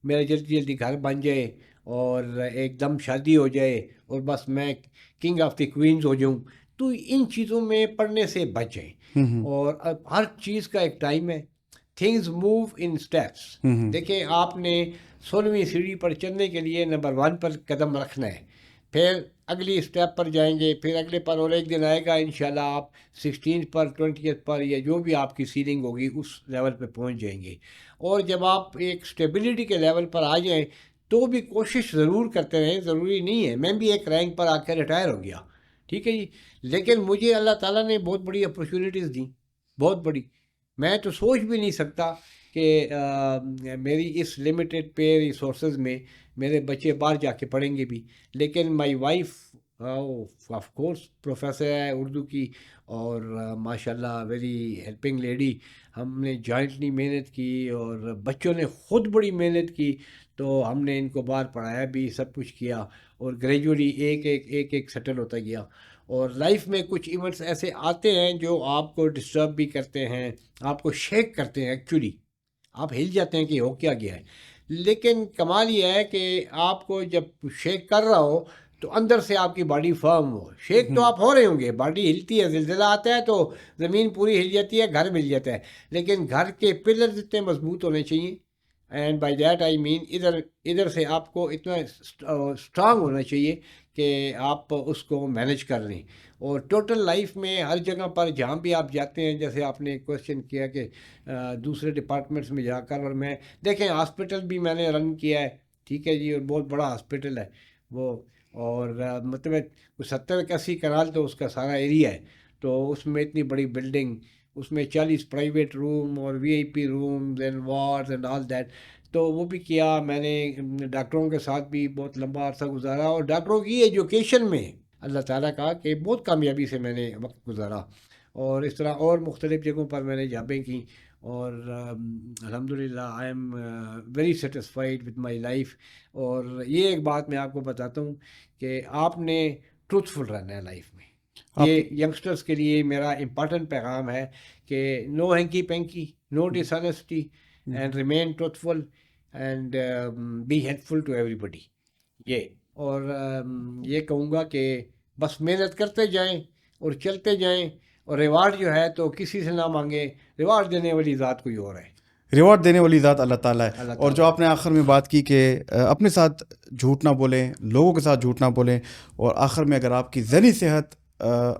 میرا جلدی جلدی گھر بن جائے، اور ایک دم شادی ہو جائے، اور بس میں کنگ آف دی کوئنز ہو جاؤں. تو ان چیزوں میں پڑنے سے بچیں. اور اب ہر چیز کا ایک ٹائم ہے. Things move in steps. دیکھیں، آپ نے 16ویں سیڑھی پر چڑھنے کے لیے نمبر 1 پر قدم رکھنا ہے، پھر اگلی اسٹیپ پر جائیں گے، پھر اگلے پر، اور ایک دن آئے گا انشاءاللہ آپ 16 پر، 20 پر، یا جو بھی آپ کی سیلنگ ہوگی اس لیول پہ پہنچ جائیں گے. اور جب آپ ایک اسٹیبلٹی کے لیول پر آ جائیں تو بھی کوشش ضرور کرتے رہیں. ضروری نہیں ہے، میں بھی ایک رینک پر آ کے ریٹائر ہو گیا، ٹھیک ہے جی، لیکن مجھے اللہ تعالیٰ نے بہت بڑی اپرچونیٹیز دیں، بہت بڑی. میں تو سوچ بھی نہیں سکتا کہ میری اس لمیٹڈ پے ریسورسز میں میرے بچے باہر جا کے پڑھیں گے بھی. لیکن my wife of course professor ہے اردو کی، اور ماشاء اللہ ویری ہیلپنگ لیڈی. ہم نے جوائنٹلی محنت کی، اور بچوں نے خود بڑی محنت کی، تو ہم نے ان کو باہر پڑھایا بھی، سب کچھ کیا، اور گریجولی ایک سیٹل ہوتا گیا. اور لائف میں کچھ ایونٹس ایسے آتے ہیں جو آپ کو ڈسٹرب بھی کرتے ہیں، آپ کو شیک کرتے ہیں. ایکچولی آپ ہل جاتے ہیں کہ ہو کیا گیا ہے. لیکن کمال یہ ہے کہ آپ کو جب شیک کر رہا ہو تو اندر سے آپ کی باڈی فرم ہو. شیک تو آپ ہو رہے ہوں گے، باڈی ہلتی ہے، زلزلہ آتا ہے تو زمین پوری ہل جاتی ہے، گھر مل جاتا ہے، لیکن گھر کے پلرز اتنے مضبوط ہونے چاہیے. اینڈ بائی دیٹ آئی مین ادھر سے آپ کو اتنا اسٹرانگ ہونا چاہیے کہ آپ اس کو مینج کر لیں. اور ٹوٹل لائف میں ہر جگہ پر جہاں بھی آپ جاتے ہیں، جیسے آپ نے کویشچن کیا کہ دوسرے ڈپارٹمنٹس میں جا کر، اور میں دیکھیں ہاسپٹل بھی میں نے رن کیا ہے، ٹھیک ہے جی، اور بہت بڑا ہاسپٹل ہے وہ، اور مطلب 70-80 کنال تو اس کا سارا ایریا ہے. تو اس میں اتنی بڑی بلڈنگ، اس میں 40 پرائیویٹ روم اور VIP rooms and wards and all that. تو وہ بھی کیا میں نے. ڈاکٹروں کے ساتھ بھی بہت لمبا عرصہ گزارا، اور ڈاکٹروں کی ایجوکیشن میں اللہ تعالیٰ کا کہ بہت کامیابی سے میں نے وقت گزارا. اور اس طرح اور مختلف جگہوں پر میں نے جابیں کی، اور الحمدللہ I am very satisfied with my life. اور یہ ایک بات میں آپ کو بتاتا ہوں کہ آپ نے ٹروتھفل رہنا ہے لائف میں. یہ ینگسٹرز کے لیے میرا امپارٹنٹ پیغام ہے کہ no hanky panky, no dishonesty, and remain truthful, and be helpful to everybody. یہ اور یہ کہوں گا کہ بس محنت کرتے جائیں اور چلتے جائیں، اور ریوارڈ جو ہے تو کسی سے نہ مانگیں. ریوارڈ دینے والی ذات کوئی اور ہے، ریوارڈ دینے والی ذات اللہ تعالیٰ ہے. اور جو آپ نے آخر میں بات کی کہ اپنے ساتھ جھوٹ نہ بولیں، لوگوں کے ساتھ جھوٹ نہ بولیں، اور آخر میں اگر آپ کی ذہنی صحت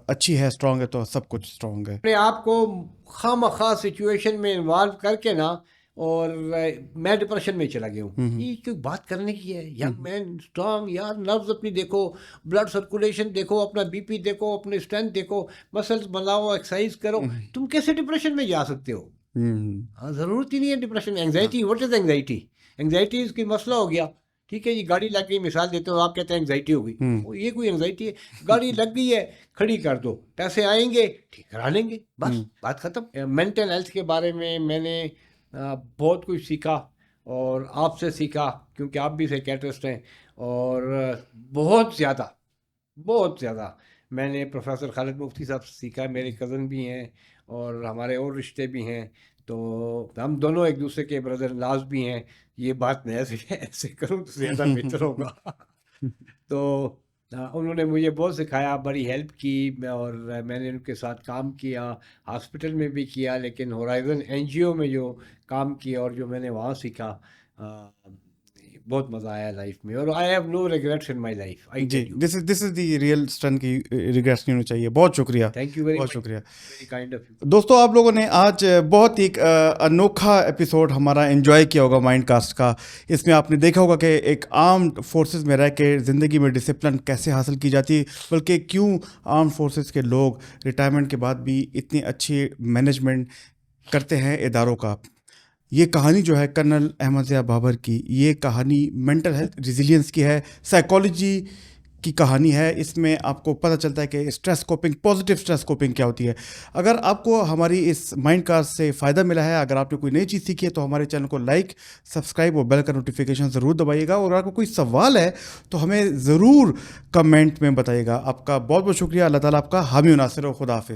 اچھی ہے، اسٹرانگ ہے، تو سب کچھ اسٹرانگ ہے. اپنے آپ کو خواہ مخواہ سچویشن میں انوالو کر کے نا اور میں ڈپریشن میں چلا گیا ہوں. یہ کوئی بات کرنے کی ہے؟ ینگ مین اسٹرانگ یار، نروز اپنی دیکھو، بلڈ سرکولیشن دیکھو، اپنا بی پی دیکھو، اپنی اسٹرینتھ دیکھو، مسلس بناؤ، ایکسرسائز کرو. تم کیسے ڈپریشن میں جا سکتے ہو؟ ہاں، ضرورت ہی نہیں ہے depression. Anxiety, what is anxiety? Anxiety اس کی مسئلہ ہو گیا. ٹھیک ہے جی، گاڑی لگ گئی، مثال دیتے ہو، آپ کہتے ہیں اینگزائٹی ہو گئی. یہ کوئی اینگزائٹی ہے؟ گاڑی لگ گئی ہے، کھڑی کر دو، پیسے آئیں گے، ٹھیک کرا لیں گے، بس بات ختم. مینٹل ہیلتھ کے بارے میں نے بہت کچھ سیکھا، اور آپ سے سیکھا، کیونکہ آپ بھی سائیکیٹرسٹ ہیں. اور بہت زیادہ میں نے پروفیسر خالد مفتی صاحب سے سیکھا. میرے کزن بھی ہیں اور ہمارے اور رشتے بھی ہیں، تو ہم دونوں ایک دوسرے کے بردر ان لاز بھی ہیں. یہ بات میں ایسے کروں تو زیادہ بہتر ہوگا. تو انہوں نے مجھے بہت سکھایا، بڑی ہیلپ کی، اور میں نے ان کے ساتھ کام کیا، ہاسپٹل میں بھی کیا، لیکن ہورائزن این جی او میں جو کام کیا اور جو میں نے وہاں سیکھا، بہت مزہ آیا لائف میں. اور I have no regrets in my life. جی، this is the real strength کی ریگریٹس نہیں ہونی چاہیے. بہت شکریہ، تھینک یو ویری بہت مچ، شکریہ. Very kind of you. دوستوں، آپ لوگوں نے آج بہت ایک انوکھا ایپیسوڈ ہمارا انجوائے کیا ہوگا مائنڈ کاسٹ کا. اس میں آپ نے دیکھا ہوگا کہ ایک آرمڈ فورسز میں رہ کے زندگی میں ڈسپلن کیسے حاصل کی جاتی ہے، بلکہ کیوں آرمڈ فورسز کے لوگ ریٹائرمنٹ کے بعد بھی اتنی اچھی مینجمنٹ کرتے ہیں اداروں کا. یہ کہانی جو ہے کرنل احمد ضیاء بابر کی، یہ کہانی مینٹل ہیلتھ ریزیلینس کی ہے، سائیکالوجی کی کہانی ہے. اس میں آپ کو پتہ چلتا ہے کہ stress coping, positive stress coping کیا ہوتی ہے. اگر آپ کو ہماری اس مائنڈ کاسٹ سے فائدہ ملا ہے، اگر آپ نے کوئی نئی چیز سیکھی ہے، تو ہمارے چینل کو لائک، سبسکرائب اور بیل کا نوٹیفیکیشن ضرور دبائیے گا. اور اگر آپ کو کوئی سوال ہے تو ہمیں ضرور کمنٹ میں بتائیے گا. آپ کا بہت بہت شکریہ. اللہ تعالیٰ آپ کا حامی و ناصر ہو. خدا حافظ.